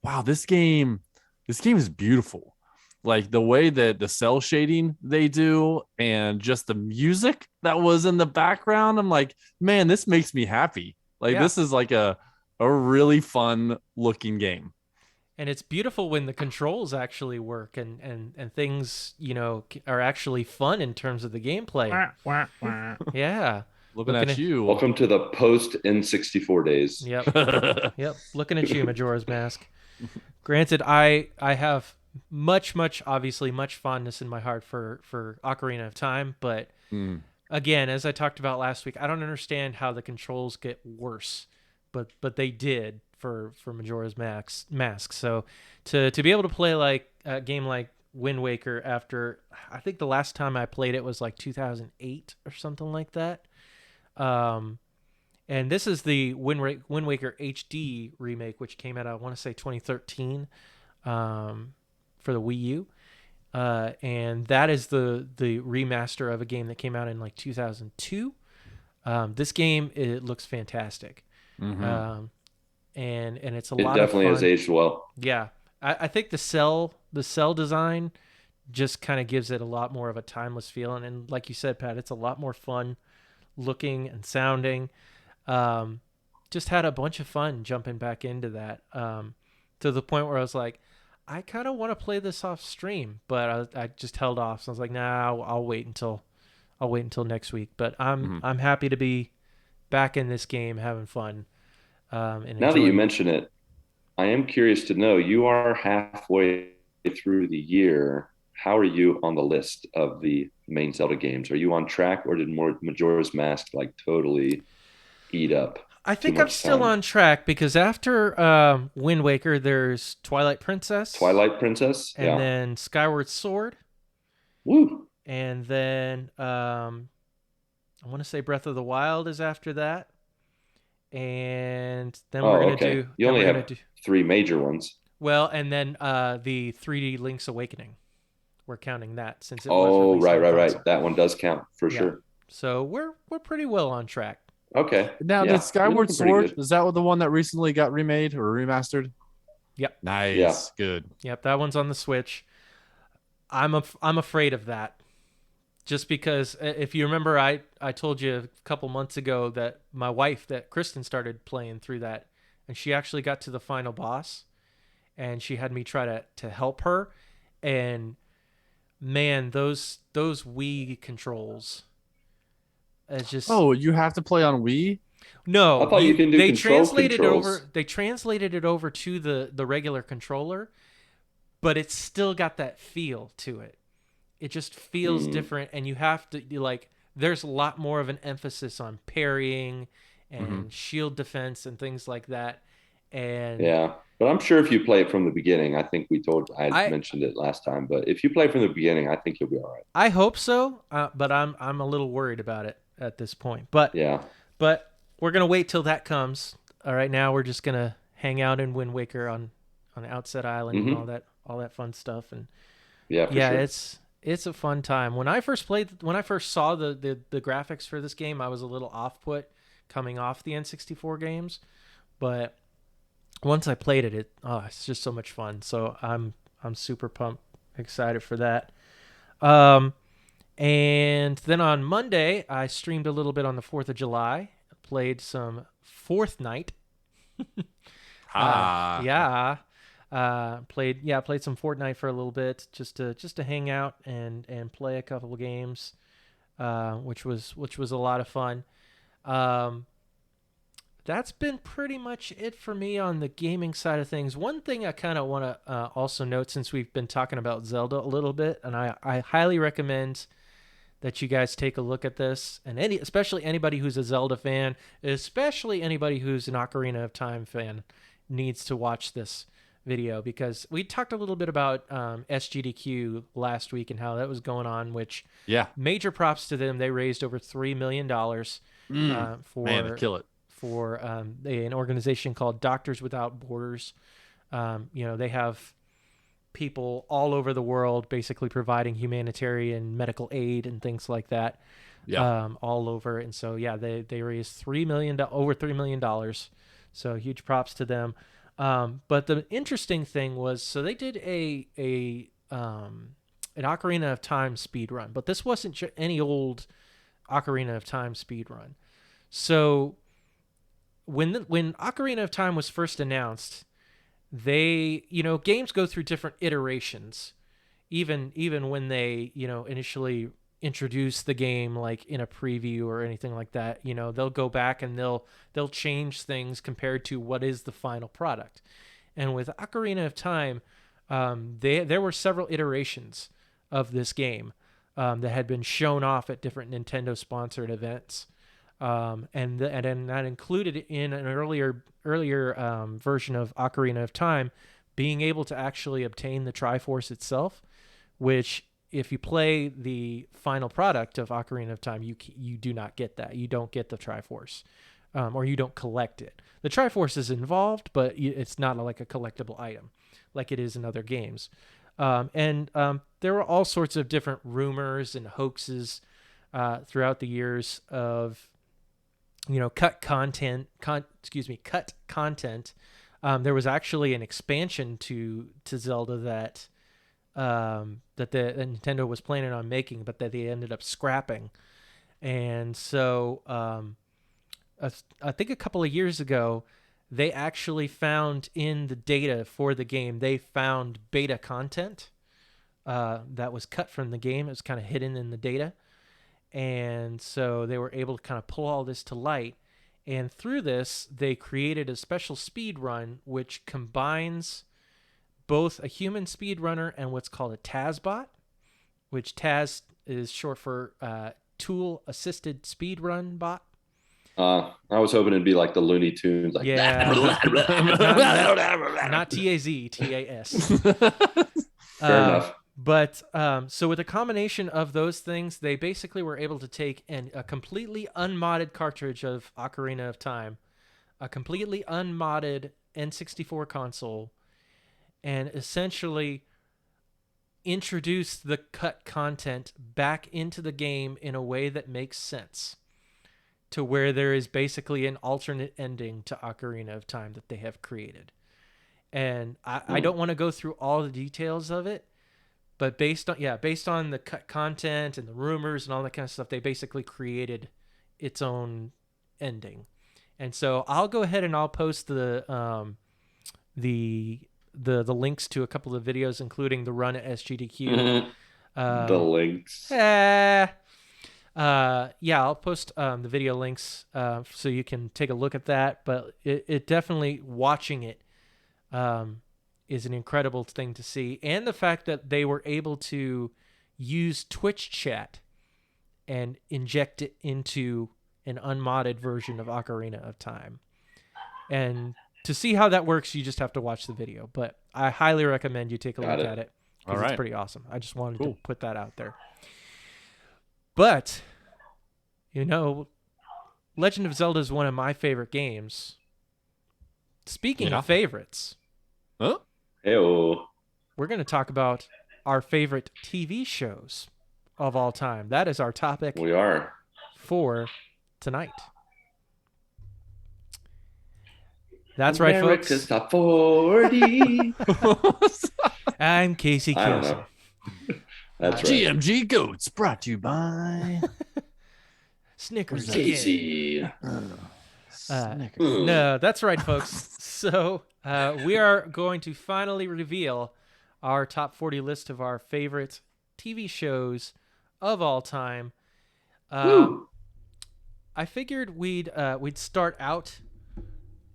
wow, this game is beautiful. Like the way that the cell shading they do and just the music that was in the background, I'm like, man, this makes me happy. Like Yeah. this is like a really fun looking game. And it's beautiful when the controls actually work and things, are actually fun in terms of the gameplay. Yeah. Looking at you. Welcome to the post N64 days. Yep. Yep. Looking at you, Majora's Mask. Granted, I have much obviously much fondness in my heart for Ocarina of Time, but again, as I talked about last week, I don't understand how the controls get worse, but they did for Majora's Mask. So to be able to play like a game like Wind Waker after, I think the last time I played it was like 2008 or something like that. And this is the Wind Waker HD remake, which came out, I want to say 2013, for the Wii U. And that is the remaster of a game that came out in like 2002. This game, it looks fantastic. Mm-hmm. And it's a It lot of fun. definitely has aged well. Yeah. I think the cell design just kind of gives it a lot more of a timeless feeling. And like you said, Pat, it's a lot more fun looking and sounding. Just had a bunch of fun jumping back into that, to the point where I was like, I kind of want to play this off stream, but I just held off. So I was like, nah, I'll wait until next week. But I'm happy to be back in this game, having fun. And now that you mention it, I am curious to know, you are halfway through the year. How are you on the list of the main Zelda games? Are you on track, or did Majora's Mask like totally eat up? I think I'm still on track, because after Wind Waker, there's Twilight Princess, and then Skyward Sword. Woo! And then I want to say Breath of the Wild is after that. And then we're going to do... You only have 3 major ones. Well, and then the 3D Link's Awakening. We're counting that since it was released on console. Right. That one does count for sure. So we're pretty well on track. Okay. Now, did Skyward Sword, is that the one that recently got remade or remastered? Yep. Nice. Yeah. Good. Yep, that one's on the Switch. I'm afraid of that. Just because, if you remember, I told you a couple months ago that my wife, that Kristen, started playing through that, and she actually got to the final boss, and she had me try to help her, and man, those Wii controls, it's just... Oh, you have to play on Wii? No, I thought you can do controls. They translated it over to the regular controller, but it's still got that feel to it. It just feels different, and you have to, there's a lot more of an emphasis on parrying and shield defense and things like that. And yeah, but I'm sure if you play it from the beginning, I think I mentioned it last time, but if you play from the beginning, I think you'll be all right. I hope so, but I'm a little worried about it at this point. But yeah, but we're gonna wait till that comes. All right, now we're just gonna hang out in Wind Waker on Outset Island and all that fun stuff. And sure. It's a fun time. When I first saw the graphics for this game, I was a little off put coming off the N64 games, but once I played it, it's just so much fun. So I'm super pumped, excited for that. And then on Monday, I streamed a little bit on the 4th of July, played some Fourth Night. Yeah. Played some Fortnite for a little bit just to hang out and play a couple of games, which was a lot of fun. That's been pretty much it for me on the gaming side of things. One thing I kind of want to also note, since we've been talking about Zelda a little bit, and I highly recommend that you guys take a look at this, and especially anybody who's a Zelda fan, especially anybody who's an Ocarina of Time fan, needs to watch this video, because we talked a little bit about SGDQ last week and how that was going on, which major props to them. They raised over $3 million Man, kill it. for an organization called Doctors Without Borders. They have people all over the world basically providing humanitarian medical aid and things like that, all over. And so, they raised over $3 million. So huge props to them. But the interesting thing was, so they did an Ocarina of Time speed run, but this wasn't any old Ocarina of Time speed run. So when Ocarina of Time was first announced, games go through different iterations, even when they, initially introduce the game, like in a preview or anything like that. They'll go back and they'll change things compared to what is the final product. And with Ocarina of Time, there were several iterations of this game that had been shown off at different Nintendo sponsored events. And that included in an earlier version of Ocarina of Time being able to actually obtain the Triforce itself, which, if you play the final product of Ocarina of Time, you do not get that. You don't get the Triforce, or you don't collect it. The Triforce is involved, but it's not like a collectible item like it is in other games. And there were all sorts of different rumors and hoaxes throughout the years of cut content. There was actually an expansion to Zelda that the Nintendo was planning on making, but that they ended up scrapping. And so I think a couple of years ago, they actually found in the data for the game, they found beta content that was cut from the game. It was kind of hidden in the data. And so they were able to kind of pull all this to light. And through this, they created a special speed run which combines both a human speedrunner and what's called a TASBot, which TAS is short for Tool Assisted Speedrun Bot. I was hoping it'd be like the Looney Tunes. Like, not T-A-Z, T-A-S. Fair enough. But so with a combination of those things, they basically were able to take a completely unmodded cartridge of Ocarina of Time, a completely unmodded N64 console, and essentially introduce the cut content back into the game in a way that makes sense, to where there is basically an alternate ending to Ocarina of Time that they have created. And I don't want to go through all the details of it, but based on the cut content and the rumors and all that kind of stuff, they basically created its own ending. And so I'll go ahead and I'll post the links to a couple of videos, including the run at SGDQ. The links. I'll post the video links so you can take a look at that. But it definitely, watching it is an incredible thing to see. And the fact that they were able to use Twitch chat and inject it into an unmodded version of Ocarina of Time. And to see how that works, you just have to watch the video. But I highly recommend you take a look at it, because it's pretty awesome. I just wanted to put that out there. But, Legend of Zelda is one of my favorite games. Speaking of favorites, Hey-oh. we're going to talk about our favorite TV shows of all time. That is our topic We are. for tonight. That's right, America's folks. Top 40. I'm Casey I don't Kasem. know. That's right. GMG Goats brought to you by Snickers again. Casey. No, that's right, folks. So we are going to finally reveal our top 40 list of our favorite TV shows of all time. I figured we'd start out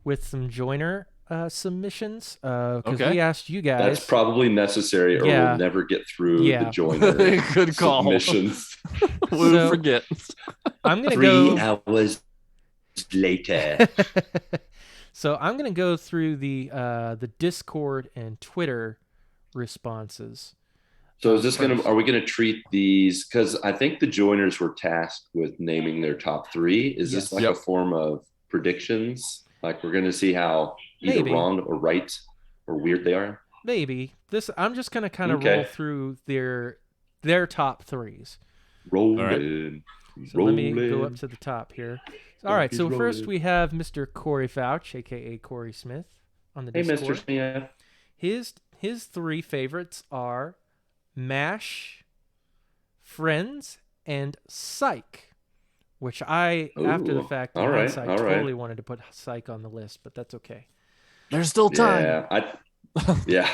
with some joiner submissions because we asked you guys. That's probably necessary, or we'll never get through the joiner Good call. submissions. We'll forget. I'm gonna 3 hours later. So I'm gonna go through the Discord and Twitter responses. So is this are we gonna treat these, because I think the joiners were tasked with naming their top 3. Is this like a form of predictions? Like we're gonna see how either wrong or right or weird they are? Maybe. I'm just gonna kind of roll through their top 3s. Rolling. So let me go up to the top here. All right, so first we have Mr. Corey Fouch, a.k.a. Corey Smith, on the Discord. Hey, Mr. Smith. His 3 favorites are MASH, Friends, and Psych, which after the fact, hindsight, totally wanted to put Psych on the list, but that's okay. There's still time. Yeah.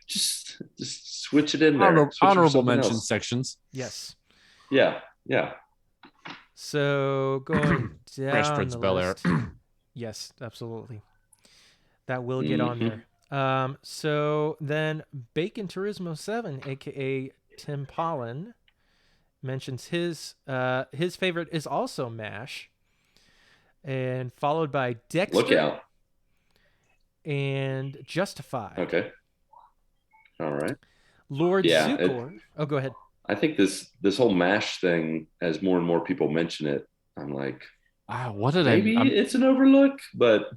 Just switch it in there. Honorable mention sections. Yes. Yeah. So going down Fresh Prince the Bel-Air. list. Yes, absolutely. That will get on there. So then Bacon Turismo 7, aka Tim Pollen, mentions his favorite is also MASH, and followed by Dexter. Look out. And Justified. Okay. All right. Lord Zukor. Go ahead. I think this whole MASH thing, as more and more people mention it, I'm like, maybe it's an overlook, but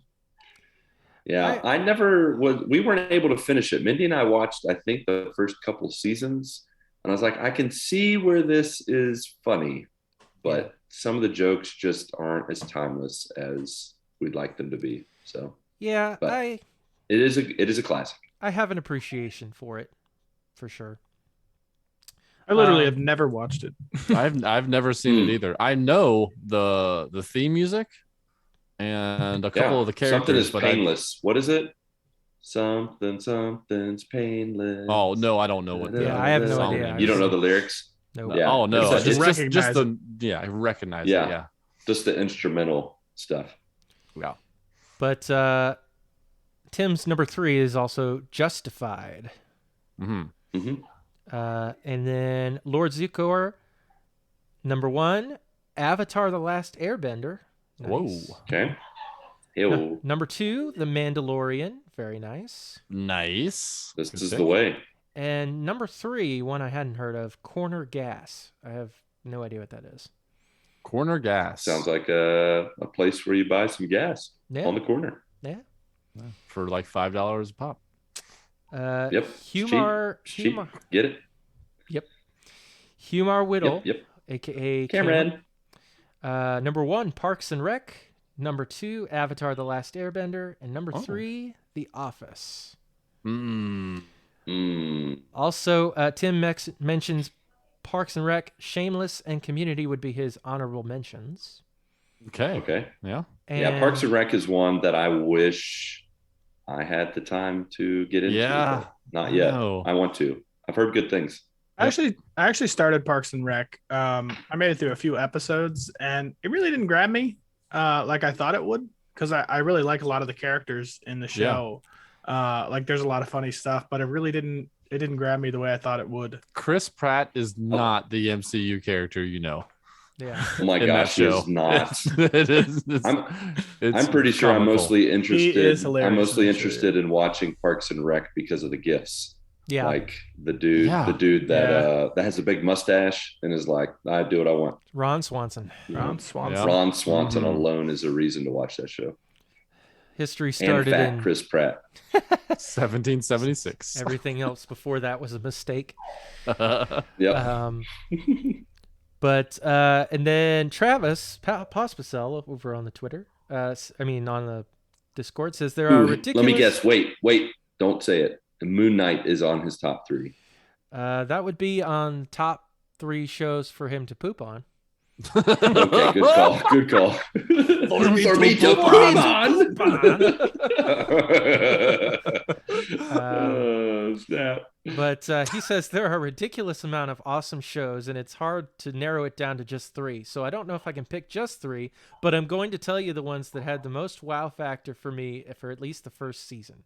yeah, I never was. We weren't able to finish it. Mindy and I watched, I think, the first couple seasons, and I was like, I can see where this is funny, but some of the jokes just aren't as timeless as we'd like them to be. So yeah, but it is a classic. I have an appreciation for it, for sure. I literally have never watched it. I've never seen it either. I know the theme music and a couple of the characters. Something is painless. What is it? Something's painless. Oh no, I don't know what. I have no idea. You don't know the lyrics? No. Yeah. Oh no, It's just the I recognize it. Yeah, just the instrumental stuff. Yeah, but Tim's number 3 is also Justified. And then Lord Zukor, number 1, Avatar: The Last Airbender. Nice. Whoa. Okay. Ew. Number 2, The Mandalorian. Very nice. Nice. This is the way. And number 3, one I hadn't heard of, Corner Gas. I have no idea what that is. Corner Gas. Sounds like a place where you buy some gas on the corner. Yeah. For like $5 a pop. Yep. Humor. Get it? Yep. Humor Whittle. Yep. AKA Cameron. Number 1, Parks and Rec. Number 2, Avatar: The Last Airbender. And number 3, The Office. Also, Tim mentions Parks and Rec, Shameless, and Community would be his honorable mentions. Okay. Yeah. And Parks and Rec is one that I wish I had the time to get into. Yeah. Not yet. I want to. I've heard good things. I actually started Parks and Rec. I made it through a few episodes, and it really didn't grab me like I thought it would, because I really like a lot of the characters in the show. Like there's a lot of funny stuff, but it didn't grab me the way I thought it would. Chris Pratt is not the MCU character, Yeah. Oh my gosh, he is not. It is. I'm pretty sure I'm mostly interested. He is hilarious. I'm mostly interested in watching Parks and Rec because of the gifts. Yeah. Like the dude that has a big mustache and is like, I do what I want. Ron Swanson. Ron Swanson. Ron Swanson alone is a reason to watch that show. History And started fat in Chris Pratt. 1776. everything else before that was a mistake. Yep. But and then Travis Pospisil over on the Twitter, on the Discord says there are ridiculous. Let me guess. Wait. Don't say it. The Moon Knight is on his top 3. That would be on top 3 shows for him to poop on. Okay, good call. Good call. For me to poop on. Snap. But he says there are a ridiculous amount of awesome shows, and it's hard to narrow it down to just 3. So I don't know if I can pick just 3, but I'm going to tell you the ones that had the most wow factor for me for at least the first season.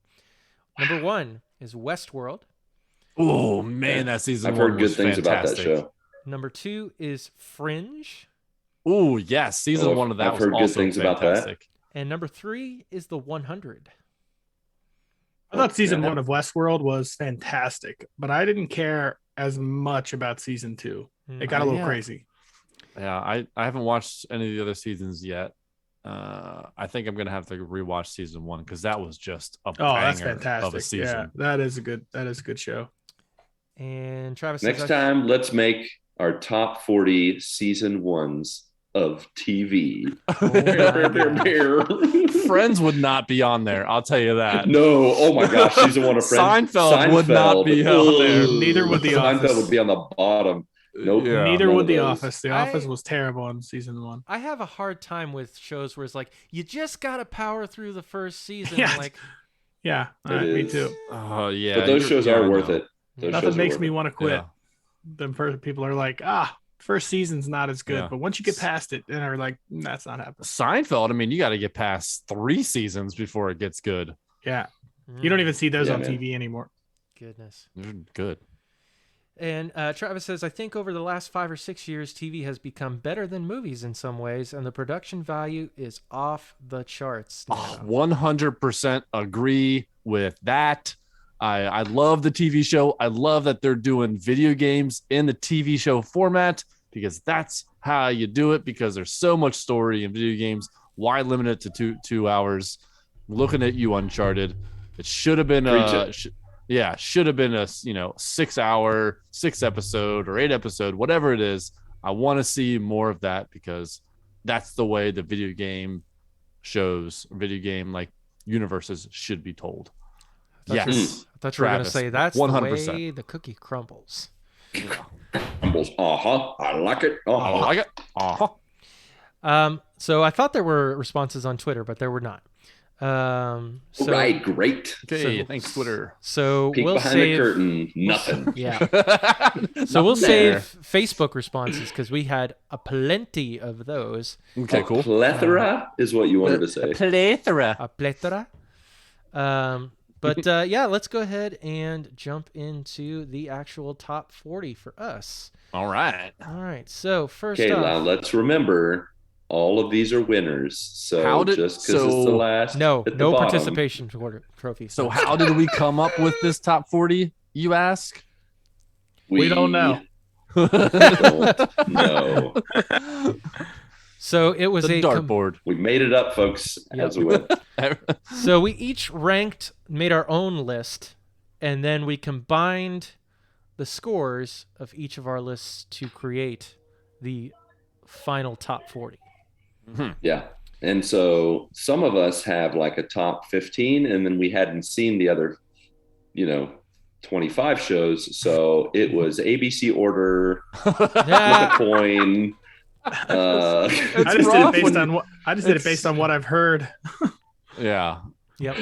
Number 1 is Westworld. Oh man, that season I've 1 heard was good things fantastic. about that show. Number 2 is Fringe. Oh yes, season 1 of that I've was heard good also things about that. fantastic. And number 3 is The 100. I thought season 1 of Westworld was fantastic, but I didn't care as much about season 2. It got a little crazy. Yeah, I haven't watched any of the other seasons yet. I think I'm gonna have to rewatch season 1 because that was just a that's banger fantastic. of a season. Yeah, that is a good show. And Travis Next says, time, let's make our top 40 season 1s of TV. Friends would not be on there. I'll tell you that. No, oh my gosh, season 1 of Friends. Seinfeld would not be on there. Neither would The Office. Seinfeld would be on the bottom. Nope. Yeah. Neither none would of The those. Office. The Office was terrible in season 1. I have a hard time with shows where it's like, you just got to power through the first season. Yeah. Like, Yeah, It me is. too. Oh yeah, But those shows are worth it. Those Nothing shows are makes worth me it. want to quit. Yeah. Then people are like, first season's not as good, Yeah. but once you get past it, then are like, that's not happening. Seinfeld. I mean, you got to get past 3 seasons before it gets good. Yeah, you don't even see those Yeah, on man. TV anymore. Goodness. They're good. And Travis says, I think over the last 5 or 6 years, TV has become better than movies in some ways, and the production value is off the charts now. 100% agree with that. I love the TV show. I love that they're doing video games in the TV show format because that's how you do it, because there's so much story in video games. Why limit it to 2 hours? Looking at you, Uncharted. It should have been should have been a 6 hour, 6 episode or 8 episode, whatever it is. I want to see more of that because that's the way the video game shows, video game like universes should be told. Yes. I thought you were going to Travis, say that's 100%. the way the cookie crumbles. Crumbles. I like it. I like it. So I thought there were responses on Twitter, but there were not. Right, great. Okay, So- thanks, Twitter. So Peek we'll behind save. the curtain. Nothing. Yeah. So we'll Nothing there. save Facebook responses because we had a plenty of those. Okay, cool. Plethora is what you wanted to say. Plethora. A plethora. But yeah, let's go ahead and jump into the actual top 40 for us. All right. All right. So first Okay, off, now let's remember all of these are winners. So How did- just because it's the so- last, no at the bottom, participation trophies. So how did we come up with this top 40, you ask? We don't know. Don't know. So it was The a dartboard. We made it up, folks, as we went. So we each made our own list, and then we combined the scores of each of our lists to create the final top 40. Yeah. And so some of us have like a top 15, and then we hadn't seen the other, 25 shows. So it was ABC order, flip a coin. I just did it based on what I've heard. Yeah. Yep.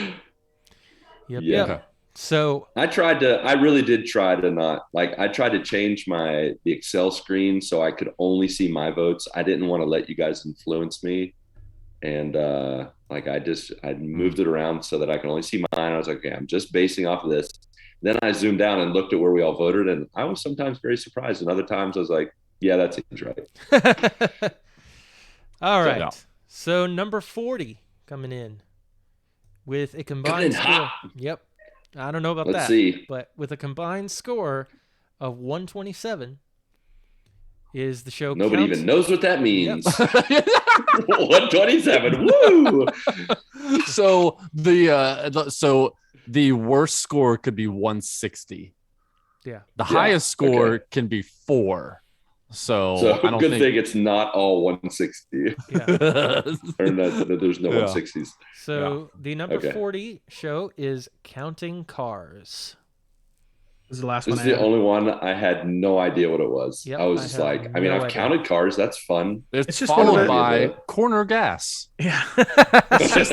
Yeah. Okay. So I really did try to not I tried to change the Excel screen so I could only see my votes. I didn't want to let you guys influence me. And I moved it around so that I can only see mine. I was like, okay, I'm just basing off of this. Then I zoomed down and looked at where we all voted. And I was sometimes very surprised. And other times I was like, yeah, that seems right. all right. no. So number 40 coming in with a combined Coming in score. hot. Yep. I don't know about Let's that. see. But with a combined score of 127 is the show Nobody Count- even knows what that means. 127. Woo! So the worst score could be 160. Yeah. The highest score okay. can be 4. So I don't good think thing it's not all 160. Yeah. Or that there's no Yeah. 160s. So the number Okay. 40 show is Counting Cars. This is the last This one. is the only one I had no idea what it was. Yep, I was I just have like, I mean, no I've idea. counted cars. That's fun. it's just one of followed the- by the- Corner Gas. Yeah. It's just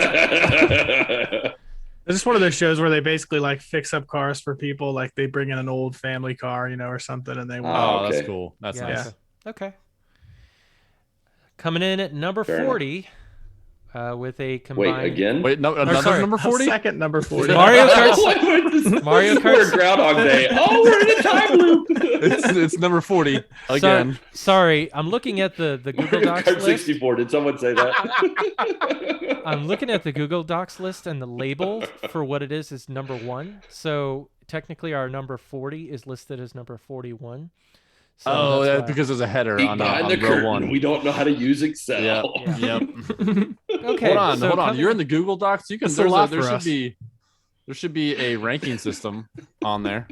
It's just one of those shows where they basically like fix up cars for people. Like they bring in an old family car, or something, and they Oh, okay. that's cool. That's yeah, nice. okay. Coming in at number Fair 40 with a combined. Wait, again? Wait, no, another sorry. number 40? Second number 40. Mario Kart. Mario We're Kart. Groundhog Day. Oh, we're in a time loop. It's number 40 again. Sorry, I'm looking at the Google Mario Docs Kart list. 64. Did someone say that? I'm looking at the Google Docs list, and the label for what it is number 1. So technically, our number 40 is listed as number 41. So Oh, that's that's why. because there's a header Peek on behind the row curtain. 1. We don't know how to use Excel. Yep. Yeah. Yep. Okay, hold on. coming- You're in the Google Docs. You can. It's a lot There for should us. be. There should be a ranking system on there.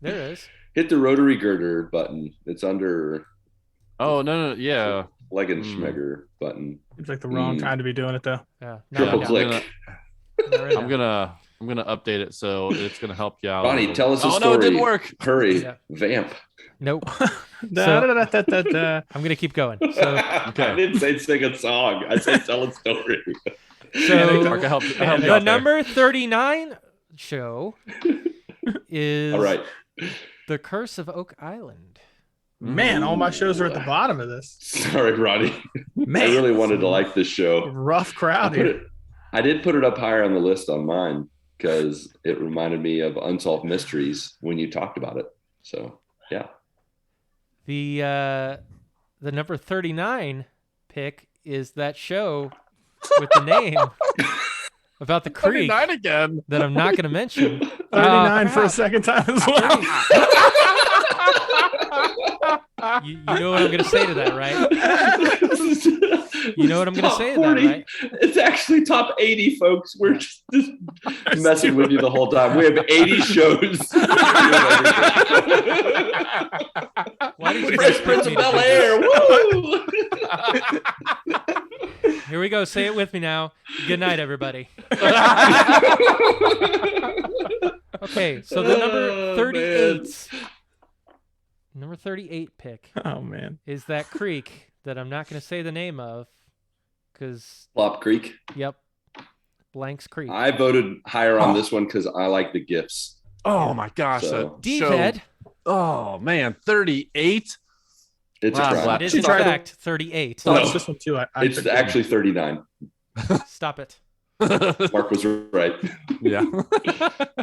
There is. Hit the rotary girder button. It's under Oh no, yeah. Legenschmegger button. Seems like the wrong time to be doing it though. Yeah. Triple no, click. right I'm now. gonna update it so it's gonna help you out. Ronnie, tell us a Oh story. no, it didn't work. Hurry. Yeah. Vamp. Nope. Da, da, da, da, da, da. I'm gonna keep going. So, I didn't say sing a song. I said tell a story. so Mark, I helped you the out there. number 39 show is All right. The Curse of Oak Island. Man, all my shows are at the bottom of this. Sorry, Ronnie. Man, I really wanted to like this show. rough crowd here. I did put it up higher on the list on mine because it reminded me of Unsolved Mysteries when you talked about it. So, yeah. The number 39 pick is that show with the name about the creek 39 again. that I'm not going to mention. 39 for a crap. second time as well. You know what I'm going to say to that, right? You know what I'm going to Top say to that, 40. right? It's actually top 80, folks. We're just messing with you the whole time. We have 80 shows. Why did you Fresh just Prince put of me to Bel do Air. Woo! Here we go. Say it with me now. Good night, everybody. Okay, so the number 38. Number 38 pick Oh man. is that creek that I'm not going to say the name of because, Plop Creek. yep, Blanks Creek. I voted higher on this one because I like the gifts. Oh my gosh, So- that show. D-Head. Oh man, 38. It's Wow, a crime. It is She in tried to- fact 38. So No. it's this one too. I It's forget. actually 39. Stop it. Mark was right. Yeah.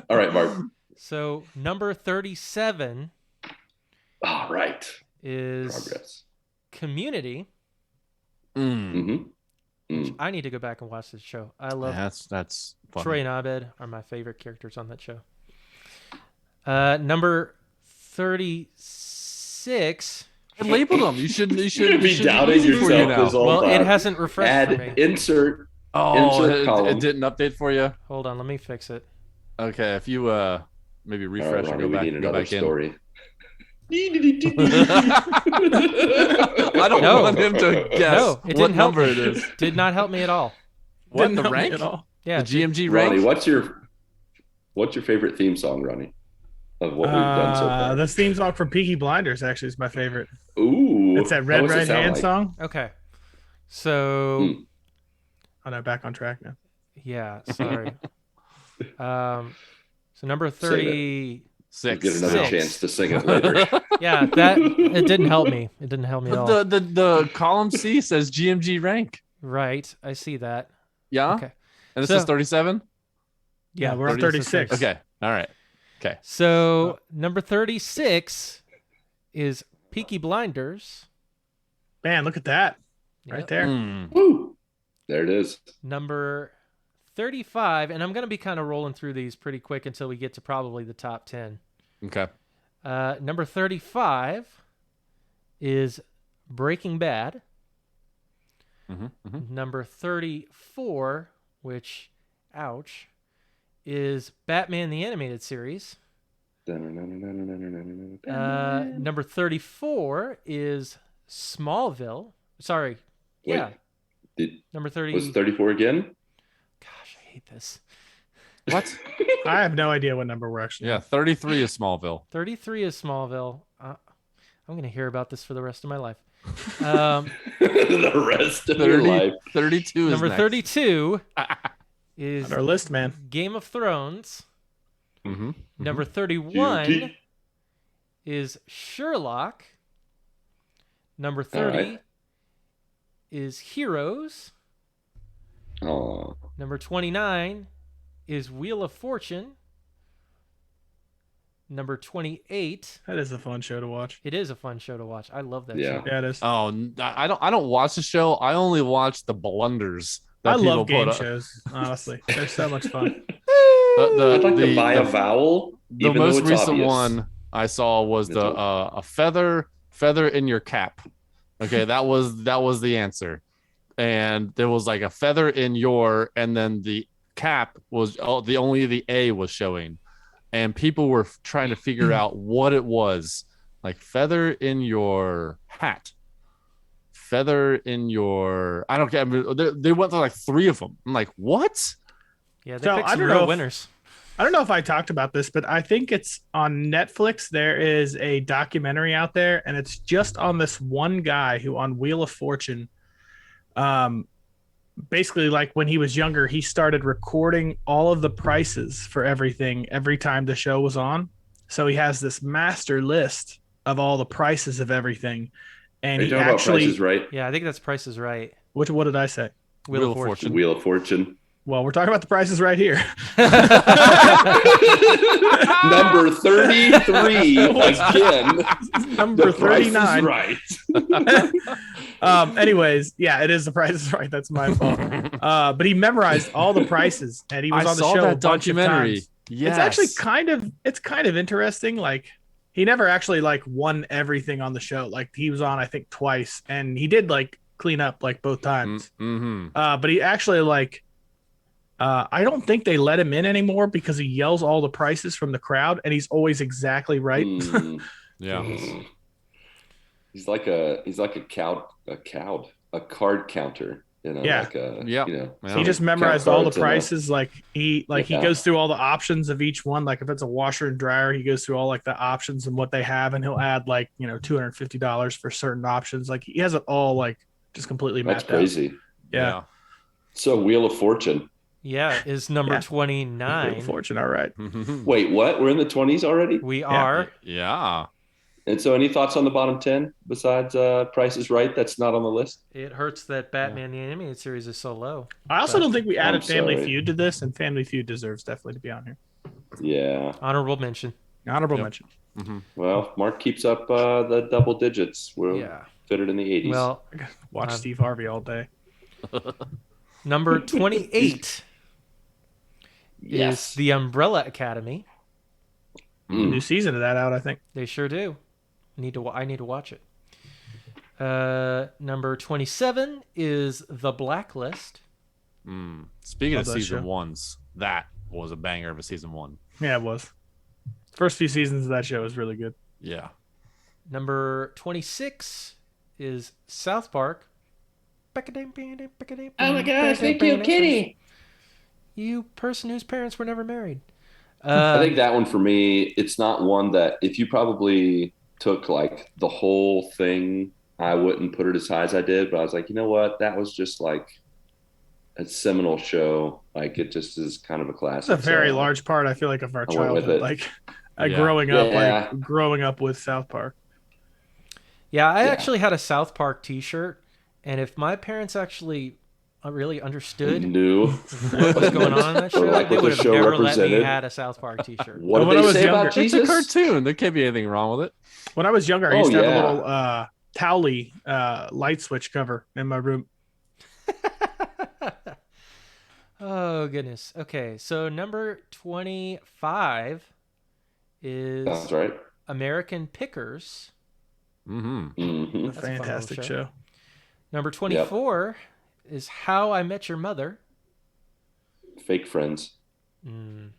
All right, Mark. So number 37 All right. is Progress. Community. Mm. Mm-hmm. I need to go back and watch this show. I love That's fun. Troy and Abed are my favorite characters on that show. Number 36. I labeled them. You should. You're gonna be doubting easy for yourself now. this whole Well, it time. hasn't refreshed for me. Add insert. Oh, insert it column. didn't update for you. Hold on, let me fix it. Okay, if you maybe All refresh right, and Ronnie, go we back, need go another back in. story. I don't No. want him to guess No, it what didn't help number me. it is. Did not help me at all. What Didn't the help me rank? at all. Yeah, The GMG rank? Ronnie, what's your favorite theme song, Ronnie? Of what we've done so far. This theme song from Peaky Blinders actually is my favorite. Ooh, It's that how Red does it Right sound Hand like? song. Okay. So, Oh no, back on track now. yeah, sorry. So number 30. You get another Six. chance to sing it later. Yeah, that it didn't help me. It didn't help me at all. But the column C says GMG rank. Right, I see that. Yeah. Okay. And this So- is 37. Yeah, Yeah, we're on 36. Okay. All right. Okay. So number 36 is Peaky Blinders. Man, look at that right Yep. there. Mm. Woo! There it is. Number 35, and I'm going to be kind of rolling through these pretty quick until we get to probably the top 10. Okay. Number 35 is Breaking Bad. Mm-hmm. Number 34 which, ouch, is Batman the Animated Series. Number 34 is Smallville. Sorry. Wait, Yeah. Number 30. Was 34 again? Gosh, I hate this. What? I have no idea what number we're actually. Yeah, 33 is Smallville. 33 is Smallville. I'm going to hear about this for the rest of my life. The rest of your life. 32 is Number next. 32 is On our list, man. Game of Thrones. Mm-hmm. Number 31 is Sherlock. Number 30 is Heroes. Oh. Number 29 is Wheel of Fortune. Number 28. That is a fun show to watch. It is a fun show to watch. I love that Yeah. show. Yeah, it is. Oh, I don't watch the show. I only watch the blunders. I That people love game put up. shows, honestly. They're so much fun. I'd like to buy a vowel. The even though most it's recent obvious. one I saw was the a feather in your cap. Okay, that was the answer, and there was like a feather in your, and then the cap was the A was showing, and people were trying to figure out what it was, like feather in your hat, feather in your, I don't care. I mean, they went through like 3 of them. I'm like, what? Yeah, they So, picked I some don't real know if- winners. I don't know if I talked about this, but I think it's on Netflix. There is a documentary out there, and it's just on this one guy who on Wheel of Fortune, basically like when he was younger, he started recording all of the prices for everything every time the show was on. So he has this master list of all the prices of everything. And Are you he talking actually, about Price is Right? Yeah, I think that's Price is Right. what did I say? Wheel of Fortune. Wheel of Fortune. Well, we're talking about the prices right here. Number 33 again. Number The Price is 39. Right. Anyways, yeah, it is the Price is Right. That's my fault. But he memorized all the prices, and he was I on the saw show that a bunch of documentary. times. Yes. It's actually kind of interesting. Like he never actually like won everything on the show. Like he was on, I think, twice, and he did like clean up like both times. Mm-hmm. But he actually like. I don't think they let him in anymore because he yells all the prices from the crowd, and he's always exactly right. Mm. Yeah. He's like a card counter. You know, Yeah. like a, Yeah. you know, Yeah. He just count memorized all the cards in a- prices. Like he Yeah. goes through all the options of each one. Like if it's a washer and dryer, he goes through all like the options and what they have, and he'll add like $250 for certain options. Like he has it all like just completely That's mapped out. crazy. Yeah. So Wheel of Fortune. Yeah, is number Yeah. 29. Wheel of Fortune. All right. Wait, what? We're in the 20s already? We are. Yeah. And so any thoughts on the bottom 10 besides Price is Right that's not on the list? It hurts that Batman the Animated Series is so low. I also don't think we added I'm Family sorry. Feud to this, and Family Feud deserves definitely to be on here. Yeah. Honorable mention. Honorable Yep. mention. Well, Mark keeps up the double digits. We'll Yeah. fit it in the 80s. Well, Watch Steve Harvey all day. number 28 yes. is The Umbrella Academy. Mm. New season of that out, I think. They sure do. I need to watch it. Number 27 is The Blacklist. Speaking Love of that season show. ones, that was a banger of a season 1. Yeah, it was. First few seasons of that show was really good. Yeah. Number 26 is South Park. Oh my gosh, thank you, Kitty. You person whose parents were never married. I think that one for me, it's not one that if you probably took like the whole thing, I wouldn't put it as high as I did. But I was like, you know what? That was just like a seminal show. Like it just is kind of a classic. It's a very So, large part, I feel like, of our I went with childhood. it. Like Yeah. growing up with South Park. Yeah, I Yeah. actually had a South Park T-shirt, and if my parents actually really understood Knew what was going on in that show, Or like they what would the have show never let me represented. had a South Park T-shirt. What When did I they was say younger- about It's a Jesus? cartoon. There can't be anything wrong with it. When I was younger, I used to have yeah. a little Towley light switch cover in my room. Oh goodness. Okay, so number 25 is That's right. American Pickers. Mm-hmm. Mm-hmm. A That's a fun fantastic little show. show. Number 24 is How I Met Your Mother. Fake friends, Mm.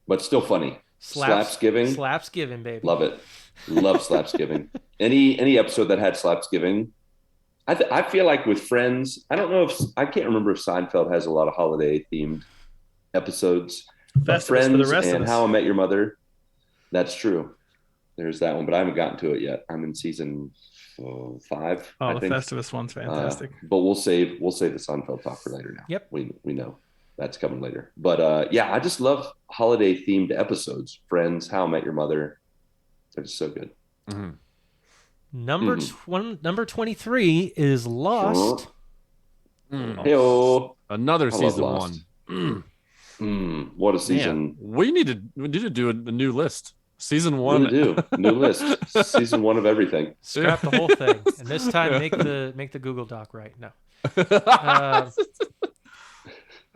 but still funny. Slaps Slapsgiving. Slapsgiving, baby. Love it. Love Slapsgiving. Any episode that had Slapsgiving. I feel like with Friends, I don't know if I can't remember if Seinfeld has a lot of holiday themed episodes. But Festivus for the Friends rest of and us. How I Met Your Mother, that's true. There's that one, but I haven't gotten to it yet. I'm in season 5. Oh, I the think. Festivus one's fantastic. But we'll save the Seinfeld talk for later now. Yep. We know that's coming later. But yeah, I just love holiday themed episodes. Friends, How I Met Your Mother. They're just so good. Mm-hmm. Number 23 is Lost. Hey-o. Another I love season Lost. 1. What a season. Man, we need to do a new list. Season 1. Really do. New list. Season 1 of everything. Scrap the whole thing, and this time make the Google Doc right. No.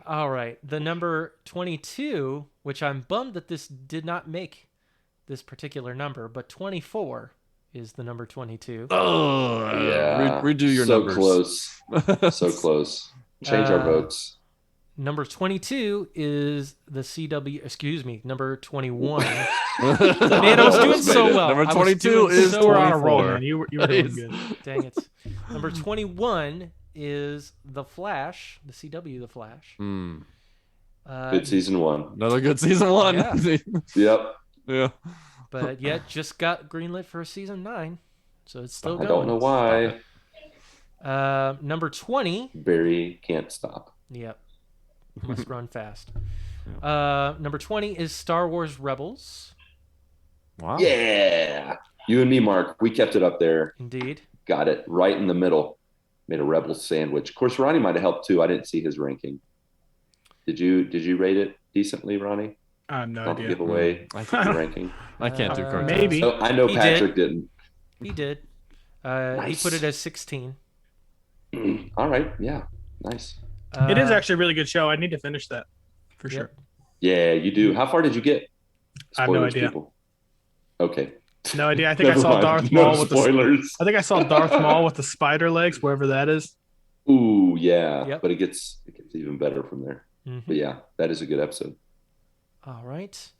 All right, the number 22, which I'm bummed that this did not make this particular number, but 24 is the number 22. Oh, Yeah. Redo your so numbers. Close. So close. Change our votes. Number 22 is the CW. Excuse me, number 21. Man, Man, I was doing so well. Number I was 22 doing is so So we're well. on a roll, 24. man. You were doing good. Dang it. Number 21 is The Flash, the CW The Flash. Good season 1. Another good season 1. Yeah. Yep. Yeah. But yet just got greenlit for season 9. So it's still I going. don't know why. Number 20. Barry can't stop. Yep. Must run fast. Number 20 is Star Wars Rebels. Wow. Yeah. You and me, Mark, we kept it up there. Indeed. Got it right in the middle. Made a Rebels sandwich. Of course, Ronnie might have helped too. I didn't see his ranking. Did you rate it decently, Ronnie? I have no Not to idea. give away the ranking. I can't do cartoons. Maybe. Oh, I know He Patrick didn't. He did. He Nice. put it as 16. All right. Yeah. Nice. It is actually a really good show. I need to finish that for sure. Yeah, you do. How far did you get? I have no idea. People. Okay. No idea. I think I Never saw mind. Darth No Maul with the. spoilers. I think I saw Darth Maul with the spider legs, wherever that is. Ooh, yeah. Yep. But it gets even better from there. Mhm. But yeah, that is a good episode. All right.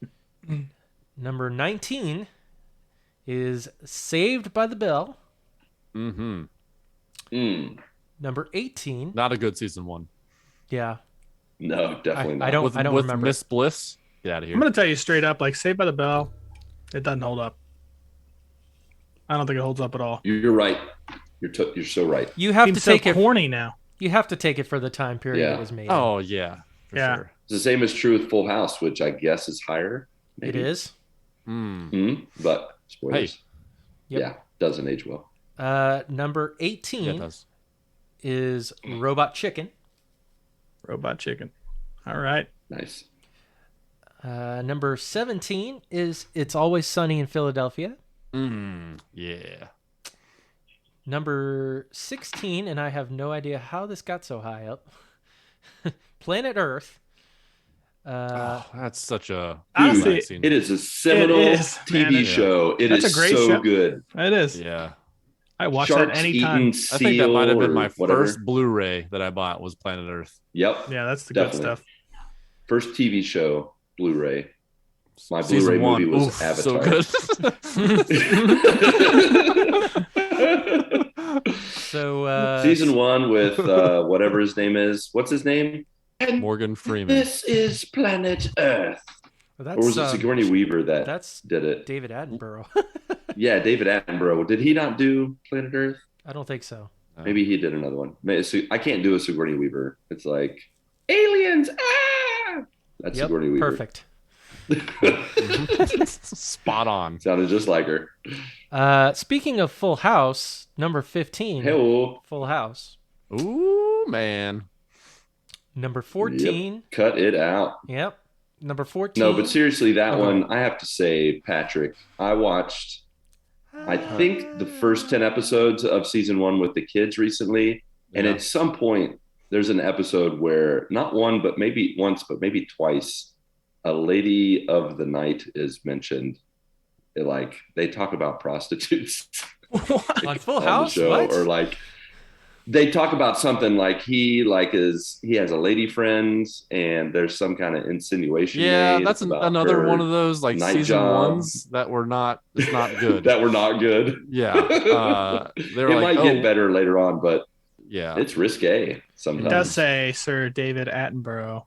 Number 19 is Saved by the Bell. Mm-hmm. Number 18. Not a good season 1. Yeah. No, definitely not. I don't With remember. Miss Bliss. Get out of here. I'm gonna tell you straight up, like Saved by the Bell, it doesn't hold up. I don't think it holds up at all. You're right. You're so right. You have to Seems so take it. corny now. You have to take it for the time period Yeah. it was made. Oh yeah. For Yeah. Sure. It's the same is true with Full House, which I guess is higher. It Maybe. is. But spoilers. Yep. Yeah, doesn't age well. Number Yeah, 18 it does. is Robot Chicken. Robot Chicken. All right. Nice. Number 17 is It's Always Sunny in Philadelphia. Yeah. Number 16, and I have no idea how this got so high up. Planet Earth. That's such a Honestly, It is a seminal It is, TV man. show. It That's is a great so show. good. It is. yeah. I watch Sharks that anytime. eating I think that might have been my whatever. first Blu-ray that I bought was Planet Earth. Yep. Yeah, that's the Definitely. good stuff. First TV show, Blu-ray. My Season Blu-ray 1. movie was Oof, Avatar. So good. So Season 1 with whatever his name is. What's his name? Morgan Freeman. This is Planet Earth. that's, Or was it Sigourney Weaver that that's did it? David Attenborough. Yeah, David Attenborough. Did he not do Planet Earth? I don't think so. Maybe he did another one. I can't do a Sigourney Weaver. It's like aliens. Ah! That's Yep, Sigourney Weaver. perfect. Spot on. Sounded just like her. Speaking of Full House, number 15. Hello. Full House. Ooh, man. Number 14. Cut it out. Yep. Number 14. No, but seriously, that Okay. one, I have to say, Patrick, I watched, I think, the first 10 episodes of season 1 with the kids recently. And Yeah. at some point, there's an episode where not one, but maybe once, but maybe twice, a lady of the night is mentioned. Like, they talk about prostitutes on Full on the House? show, What? or like, they talk about something like he has a lady friend, and there's some kind of insinuation. Yeah, made that's about another her one of those like night season job. ones that were not. It's not good. that were not good. Yeah, they were It like, might get better later on, but yeah, it's risque It sometimes. does say Sir David Attenborough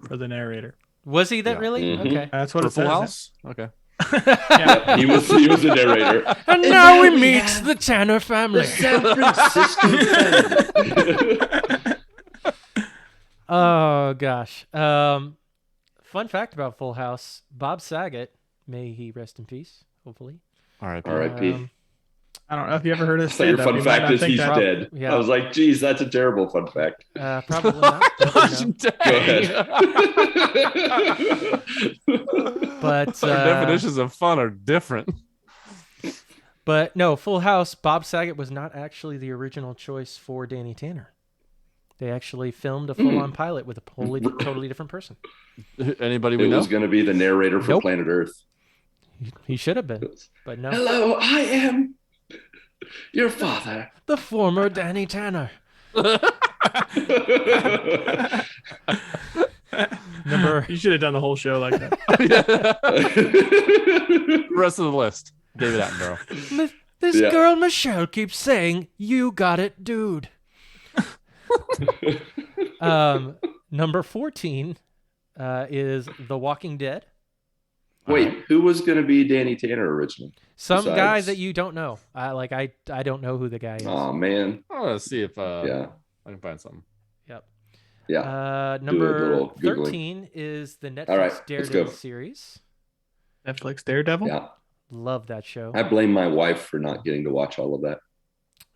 for the narrator. Was he that Yeah. really? Mhm. Okay. That's what for it Full says. House. Okay. Yep, he was the narrator. And And now now we we meet have the Tanner family. San Francisco. Oh gosh. Fun fact about Full House: Bob Saget, may he rest in peace. Hopefully. All right. R.I.P. I don't know if you ever heard of So your stand-up. fun You might fact not is think he's that. dead. Yeah. I was like, geez, that's a terrible fun fact. Probably not. But, you know. Go ahead. But Our definitions of fun are different. But no, Full House. Bob Saget was not actually the original choice for Danny Tanner. They actually filmed a full-on pilot with a totally different person. Anybody we It know? was going to be the narrator for Nope. Planet Earth. He should have been, but no. Hello, I am your father. The former Danny Tanner. Number You should have done the whole show like that. The rest of the list. David Attenborough. This Yeah. girl Michelle keeps saying, "You got it, dude." Number 14 is The Walking Dead. Wait, who was going to be Danny Tanner originally? Some Besides- guy that you don't know. I don't know who the guy is. Oh man, I want to see if yeah, I can find something. Yep. yeah. Number little Googling. 13 is the Netflix All right, let's Daredevil go. series. Netflix Daredevil. Yeah. Love that show. I blame my wife for not getting to watch all of that.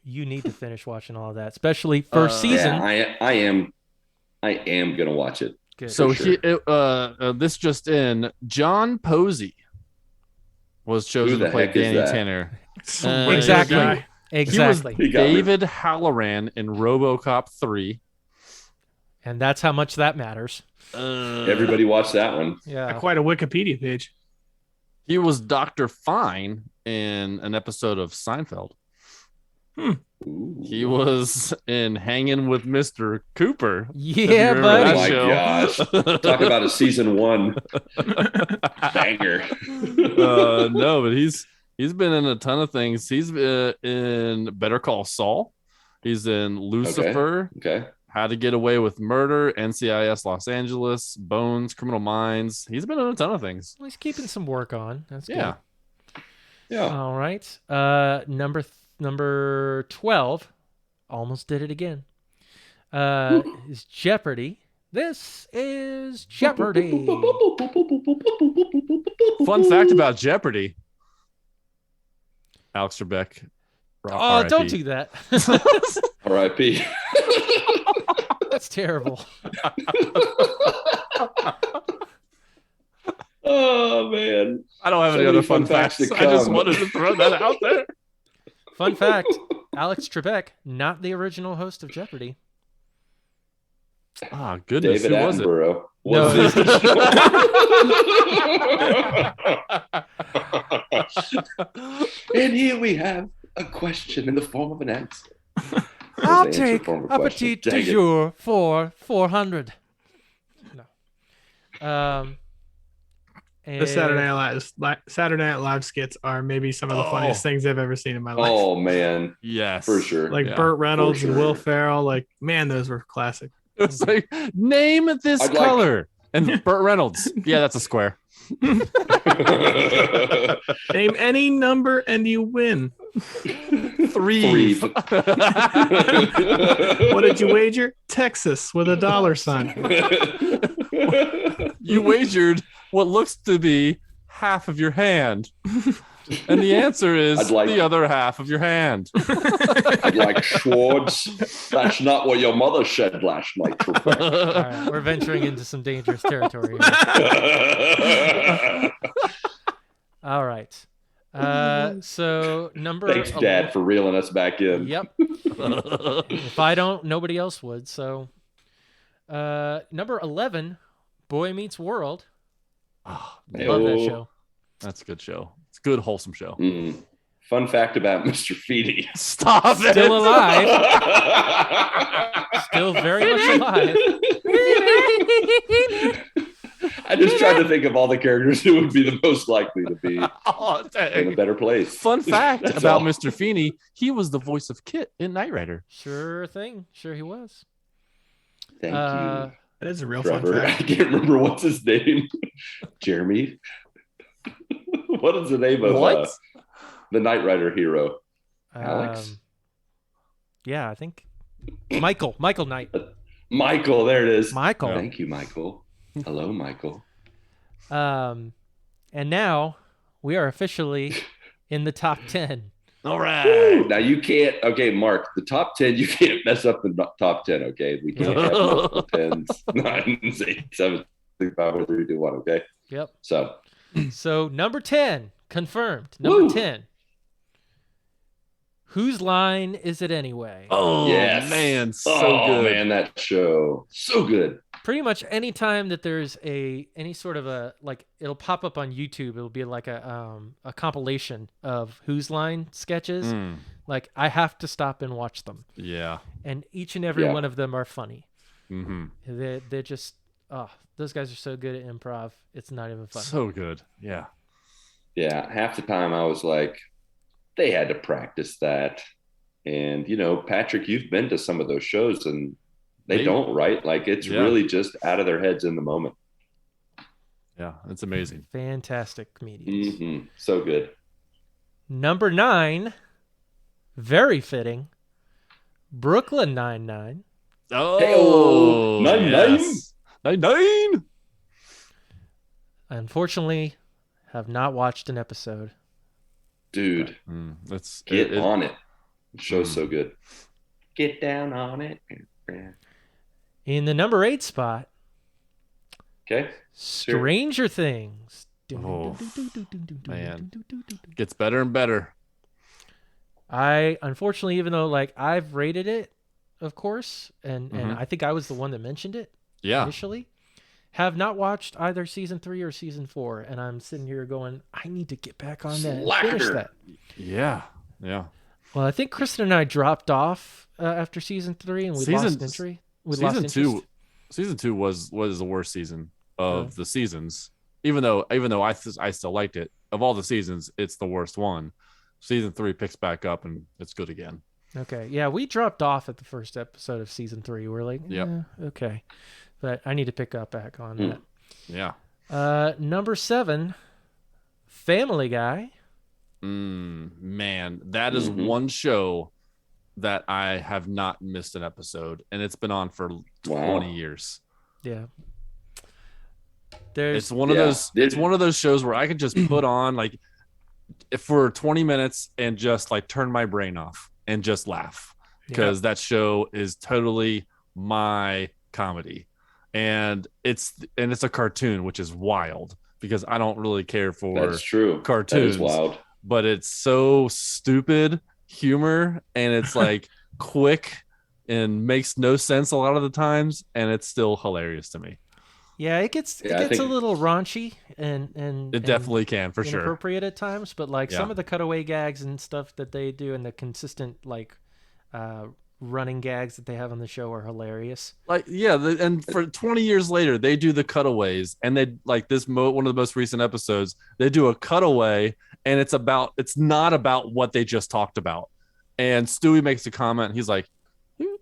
You need to finish watching all of that, especially first season. Yeah, I am gonna watch it. Good. So sure. this just in: John Posey was chosen Who to the play heck is Danny that? Tanner. Exactly. Guy. Exactly. He got me. David Halloran in RoboCop 3. And that's how much that matters. Everybody watch that one. Yeah. Quite a Wikipedia page. He was Dr. Fine in an episode of Seinfeld. Ooh. He was in Hanging with Mr. Cooper. Yeah, remember Oh that buddy. my show. gosh! Talk about a season 1 banger. No, but he's been in a ton of things. He's in Better Call Saul. He's in Lucifer, Okay. How to Get Away with Murder, NCIS Los Angeles, Bones, Criminal Minds. He's been in a ton of things. Well, he's keeping some work on. That's good. Yeah. Yeah. All right. Number 12. Almost did it again. Is Jeopardy. This is Jeopardy. Fun fact about Jeopardy. Alex Trebek. Oh, don't do that. R.I.P. That's terrible. Oh man. I don't have So any many other fun fun facts facts. to I just come. wanted to throw that out there. Fun fact, Alex Trebek, not the original host of Jeopardy. Ah, goodness. David Who was it? Attenborough. No. Was and here we have a question in the form of an answer. I'll There's the answer take form of a question. Appetit du Dang it. jour for 400. No. The and- Saturday Night Live skits are maybe some of the Oh. funniest things I've ever seen in my life. Oh man, Yes. for sure. Like Yeah, Burt Reynolds for and Will sure. Ferrell. Like, man, those were classic. It's like, name this I'd like- color. And Burt Reynolds. Yeah, that's a square. Name any number and you win. Three. What did you wager? Texas with a dollar sign. You wagered what looks to be half of your hand. And the answer is I'd like- the other half of your hand. I'd like Schwartz. That's not what your mother said last night. Trebek. All right, we're venturing into some dangerous territory here. All right. So number Thanks, Dad, for reeling us back in. Yep. If I don't, nobody else would. So number 11, Boy Meets World. Oh, Hey, Love that oh. show. that's a good show. It's a good, wholesome show. Mm. Fun fact about Mr. Feedy. Stop it. Still alive. Still very much alive. I just tried to think of all the characters who would be the most likely to be Oh, in a better place. Fun fact That's about all. Mr. Feeney, he was the voice of Kit in Knight Rider. Sure thing. Sure he was. Thank you. That is a real Trevor. fun I fact. can't remember what's his name. Jeremy. What is the name of What? the Knight Rider hero? Alex? Yeah, I think Michael Knight. Michael, there it is. Michael. Thank you, Michael. Hello, Michael. And now we are officially in the top 10. All right. Woo! Now you can't. Okay, Mark, the top 10. You can't mess up the top 10. Okay, we can't have multiple 10s, 9s, 8s, 7s, 6, 5, 4, 3, 2, 1. Okay. Yep. So number 10 confirmed. Number 10. Whose line is it anyway? Oh, yes. man. So good. Man, that show. So good. Pretty much any time that there's any sort of a, like, it'll pop up on YouTube. It'll be like a compilation of Whose Line sketches. Like, I have to stop and watch them. Yeah. And each and every one of them are funny. Mm-hmm. They're just, those guys are so good at improv. It's not even funny. So good. Yeah. Yeah. Half the time I was like, they had to practice that. And, Patrick, you've been to some of those shows and they don't, right? Like, it's really just out of their heads in the moment. Yeah. It's amazing. Fantastic comedians. Mm-hmm. So good. Number 9, very fitting, Brooklyn Nine-Nine. Oh, Nine, yes. Nine. Unfortunately, have not watched an episode. Dude, Let's get on it. The show's so good. Get down on it. In the number 8 spot, Okay. Stranger Things. Oh, man. Gets better and better. I, unfortunately, even though, like, I've rated it, of course, and I think I was the one that mentioned it initially, have not watched either season 3 or season 4, and I'm sitting here going, I need to get back on that and finish that. Yeah. Well, I think Kristen and I dropped off after season 3, and we lost entry. Season 2 was the worst season of the seasons. Even though I still liked it. Of all the seasons, it's the worst one. Season 3 picks back up and it's good again. Okay. Yeah, we dropped off at the first episode of season 3. We're like, okay. But I need to pick up back on that. Yeah. Number 7, Family Guy. Man, that is one show that I have not missed an episode, and it's been on for 20 years. Yeah. It's one of those. It's one of those shows where I could just put on like for 20 minutes and just like turn my brain off and just laugh because that show is totally my comedy, and it's a cartoon, which is wild because I don't really care for cartoons. That is wild. But it's so stupid humor, and it's like quick and makes no sense a lot of the times, and it's still hilarious to me. Yeah, it gets a little raunchy and it definitely can for sure. Inappropriate at times, but like some of the cutaway gags and stuff that they do and the consistent like running gags that they have on the show are hilarious. Like and for 20 years later they do the cutaways, and they like one of the most recent episodes they do a cutaway, and it's not about what they just talked about. And Stewie makes a comment, and he's like,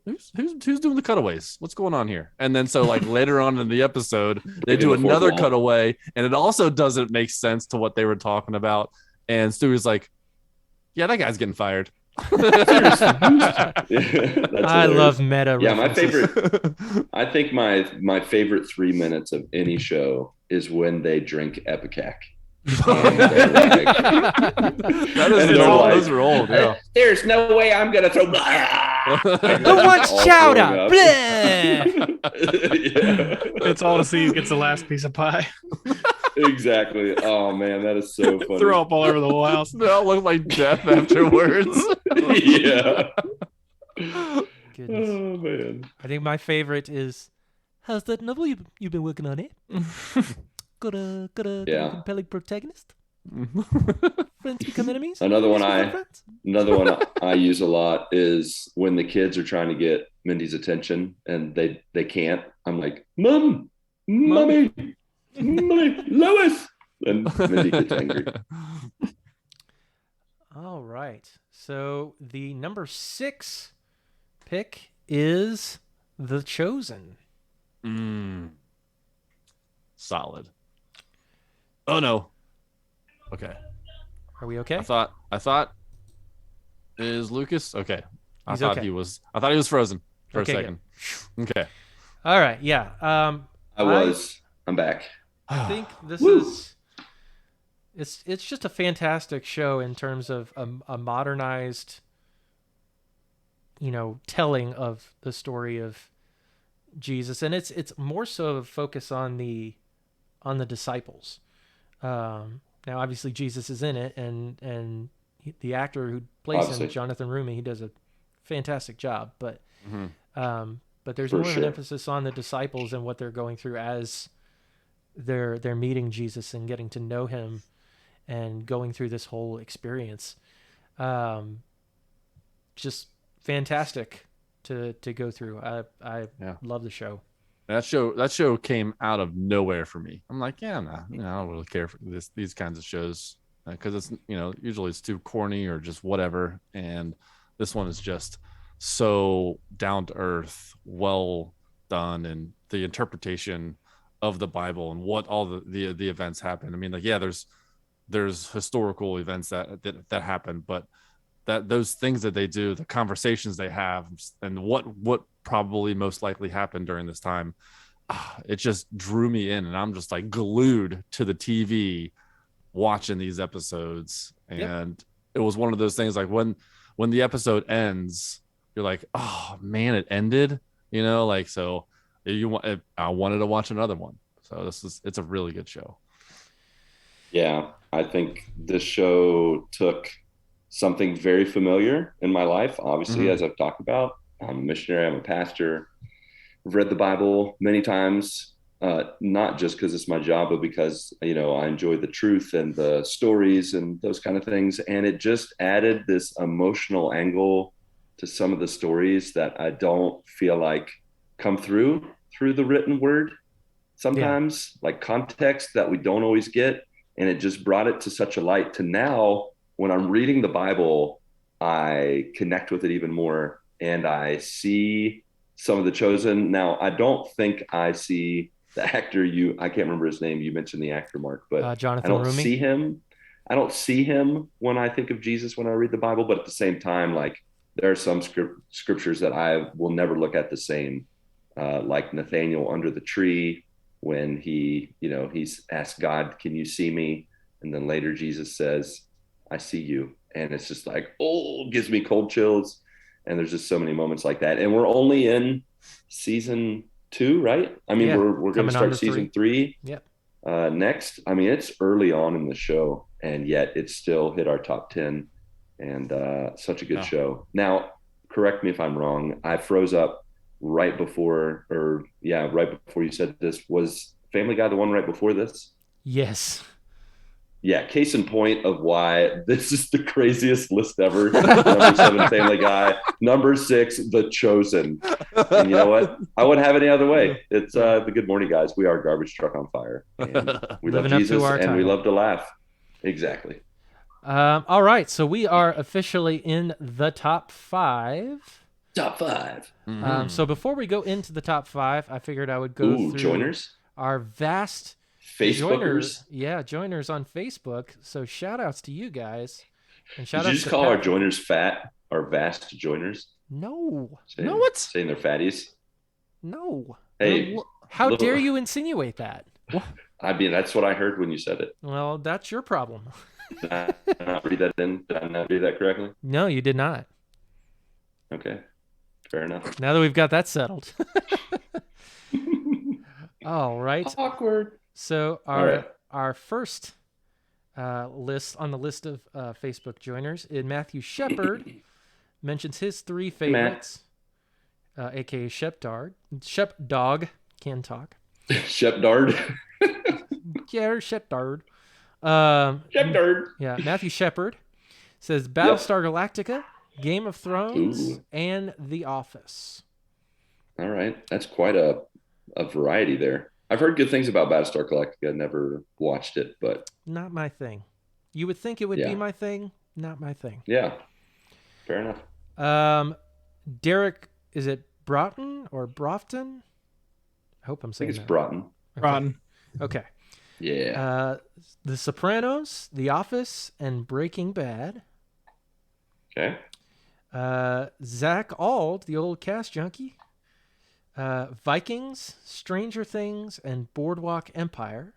who's doing the cutaways? What's going on here? And then so like later on in the episode they do another cutaway, and it also doesn't make sense to what they were talking about, and Stewie's like, yeah, that guy's getting fired. I love meta references. My favorite I think my favorite 3 minutes of any show is when they drink Epicac. Those are old. Yeah. There's no way I'm gonna throw. Who wants chowder? It's all to see who gets the last piece of pie. Exactly. Oh man, that is so funny. Throw up all over the whole house. They all look like death afterwards. Yeah. Goodness. Oh man. I think my favorite is, how's that novel you've been working on it? Got a compelling protagonist? Friends become enemies. Another one Friends? I use a lot is when the kids are trying to get Mindy's attention and they can't. I'm like, Mommy, Lois, and Mindy gets angry. All right. So the number 6 pick is The Chosen. Solid. Oh no. Okay. Are we okay? I thought is Lucas okay? I thought okay. he was frozen for a second. Good. Okay. All right. Yeah. I'm back. I think this is. It's just a fantastic show in terms of a modernized, telling of the story of Jesus, and it's more so a focus on the disciples. Now, obviously, Jesus is in it, and the actor who plays him, Jonathan Rumi, he does a fantastic job. But but there's more of an emphasis on the disciples and what they're going through as they're meeting Jesus and getting to know him and going through this whole experience. Just fantastic to go through. I love the show. That show came out of nowhere for me. I'm like, I don't really care for these kinds of shows because it's usually it's too corny or just whatever. And this one is just so down to earth, well done, and the interpretation of the Bible and what all the events happen. I mean, like, there's historical events that happen, but that those things that they do, the conversations they have, and what probably most likely happened during this time, it just drew me in, and I'm just like glued to the TV watching these episodes. And it was one of those things like when the episode ends, you're like, oh man, it ended, like, so I wanted to watch another one. So it's a really good show. Yeah, I think this show took something very familiar in my life, obviously, as I've talked about. I'm a missionary, I'm a pastor. I've read the Bible many times, not just because it's my job, but because, I enjoy the truth and the stories and those kind of things. And it just added this emotional angle to some of the stories that I don't feel like come through the written word sometimes, like context that we don't always get. And it just brought it to such a light to now when I'm reading the Bible, I connect with it even more, and I see some of the chosen. Now, I don't think I see the actor I can't remember his name. You mentioned the actor, Mark, but Jonathan I don't Rumi. see him. I don't see him when I think of Jesus when I read the Bible, but at the same time, like, there are some scriptures that I will never look at the same, like Nathaniel under the tree when he's asked God, can you see me? And then later Jesus says, I see you. And it's just like, gives me cold chills. And there's just so many moments like that. And we're only in season 2, right? I mean, we're going to start season 3 next. I mean, it's early on in the show, and yet it still hit our top 10, and such a good show. Now, correct me if I'm wrong. I froze up right before you said this. Was Family Guy the one right before this? Yes. Yeah, case in point of why this is the craziest list ever. Number 7, Family Guy. Number 6, The Chosen. And you know what? I wouldn't have it any other way. It's the Good Morning Guys. We are Garbage Truck on Fire. And we love Jesus, and we love to laugh. Exactly. All right, so we are officially in the top 5. Top 5. So before we go into the top 5, I figured I would go through joiners? Our vast Facebookers. Joiners on Facebook. So shout outs to you guys. And Did you just call our joiners fat? Our vast joiners? No. Saying they're fatties? No. Hey. How dare you insinuate that? I mean, that's what I heard when you said it. Well, that's your problem. Did I not read that in? Did I not read that correctly? No, you did not. Okay. Fair enough. Now that we've got that settled. All right. Awkward. So our first list on the list of Facebook joiners is Matthew Shepard. Mentions his 3 favorites, aka Shepdard. Shepdog can talk. Shepdard. Yeah, Shepdard. Shepard. Yeah, Matthew Shepard says Yep. Battlestar Galactica, Game of Thrones, Ooh. and The Office. All right. That's quite a variety there. I've heard good things about Battlestar Galactica. Never watched it, but Not my thing. You would think it would be Yeah. my thing. Not my thing. yeah, fair enough. Derek, is it Broughton or Brofton? I hope I'm I think saying it's that. Broughton. Rotten. Okay. Yeah. The Sopranos, The Office, and Breaking Bad. Okay. Zach Ald, the old cast junkie. Vikings, Stranger Things, and Boardwalk Empire.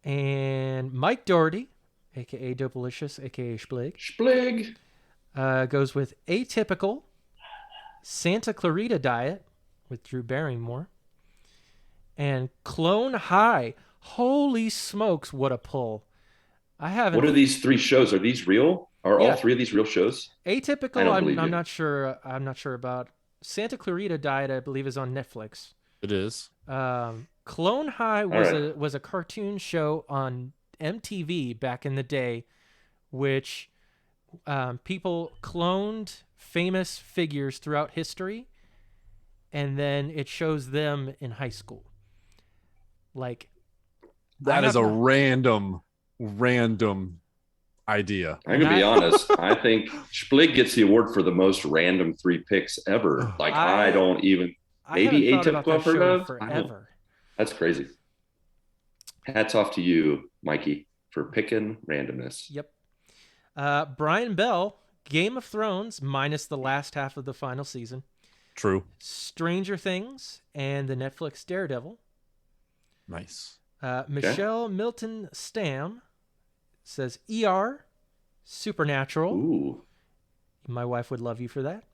And Mike Doherty, a.k.a. Dopalicious, a.k.a. Splig, Splig. goes with Atypical, Santa Clarita Diet with Drew Barrymore, and Clone High. Holy smokes, what a pull. I haven't... What are these 3 shows? Are these real? Are all 3 of these real shows? Atypical, I'm you. not sure. I'm not sure about. Santa Clarita Diet, I believe, is on Netflix. It is. Clone High was a cartoon show on MTV back in the day, which people cloned famous figures throughout history, and then it shows them in high school. Like, that is a random idea. I'm gonna be honest. I think Splig gets the award for the most random 3 picks ever. Like I don't even. Maybe Atypical I've heard of. Forever. That's crazy. Hats off to you, Mikey, for picking randomness. Yep. Brian Bell, Game of Thrones minus the last half of the final season. True. Stranger Things and the Netflix Daredevil. Nice. Michelle Milton Stam says ER, Supernatural. Ooh. My wife would love you for that.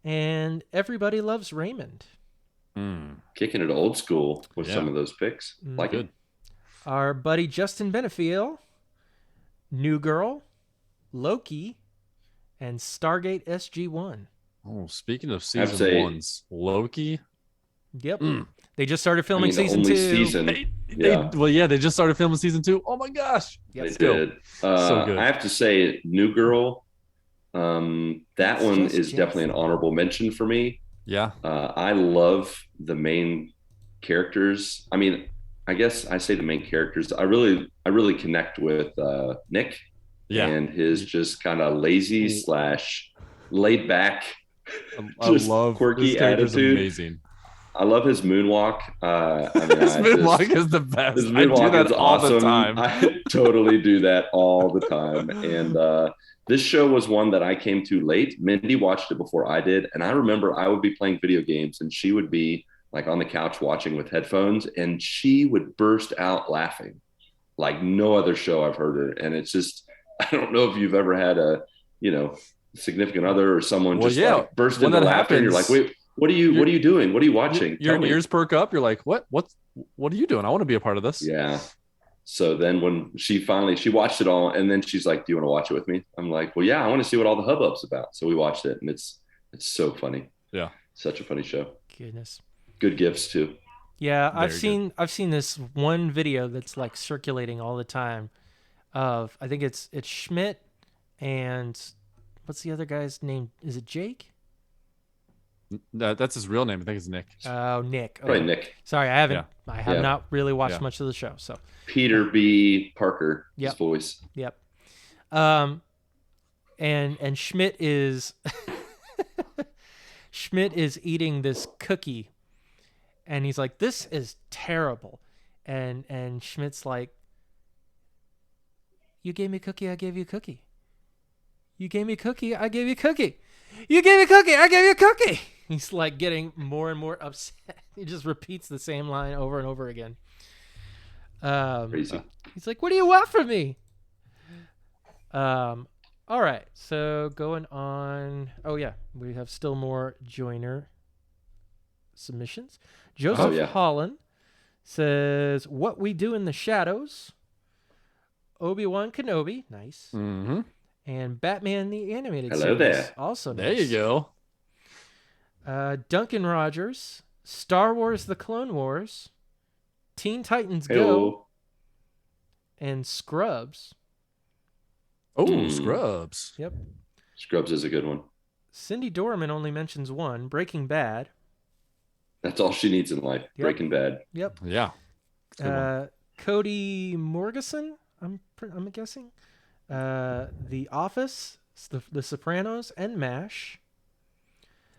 And Everybody Loves Raymond. Kicking it old school with some of those picks. Like good. It. Our buddy Justin Benefiel, New Girl, Loki, and Stargate SG-1. Oh, speaking of season ones, Loki. Yep. They just started filming season 2. They just started filming season 2. Oh my gosh. Yep. They did. So good. I have to say, New Girl, that one is definitely an honorable mention for me. Yeah. I love the main characters. I mean, I guess I say the main characters. I really connect with Nick and his just kind of lazy / laid back, I love quirky attitude. Amazing. I love his moonwalk. His moonwalk is the best. His moonwalk I do that is all awesome. the time. I totally do that all the time. And this show was one that I came to late. Mindy watched it before I did. And I remember I would be playing video games and she would be like on the couch watching with headphones and she would burst out laughing like no other show I've heard her. And it's just, I don't know if you've ever had a, significant other or someone like burst into laughter and you're like, wait, what are you doing? What are you watching? Your ears perk up. You're like, what are you doing? I want to be a part of this. Yeah. So then when she watched it all and then she's like, do you want to watch it with me? I'm like, well, yeah, I want to see what all the hubbub's about. So we watched it and it's so funny. Yeah. Such a funny show. Goodness. Good gifts too. Yeah. I've seen this one video that's like circulating all the time of, I think it's Schmidt and what's the other guy's name? Is it Jake? No, that's his real name. I think it's Nick. Oh, Nick. Okay. Right, Nick. Sorry, I haven't. Yeah. I have not really watched much of the show. So Peter B. Parker, his voice. Yep. And Schmidt is Schmidt is eating this cookie, and he's like, "This is terrible," and Schmidt's like, "You gave me a cookie, I gave you a cookie. You gave me a cookie, I gave you a cookie. You gave me a cookie, I gave you a cookie." He's like getting more and more upset. He just repeats the same line over and over again. Crazy. He's like, "What do you want from me?" All right. So going on. Oh yeah, we have still more joiner submissions. Joseph Holland says, "What We Do in the Shadows." Obi-Wan Kenobi, nice. Mm-hmm. And Batman the Animated Series. Hello there. Also nice. There you go. Duncan Rogers, Star Wars The Clone Wars, Teen Titans Go Hey-o. and Scrubs. Oh, Scrubs. Yep. Scrubs is a good one. Cindy Dorman only mentions one, Breaking Bad. That's all she needs in life. Yep. Breaking Bad. Yep. Yeah. Cody Morgeson, I'm guessing. The Office, The Sopranos, and MASH.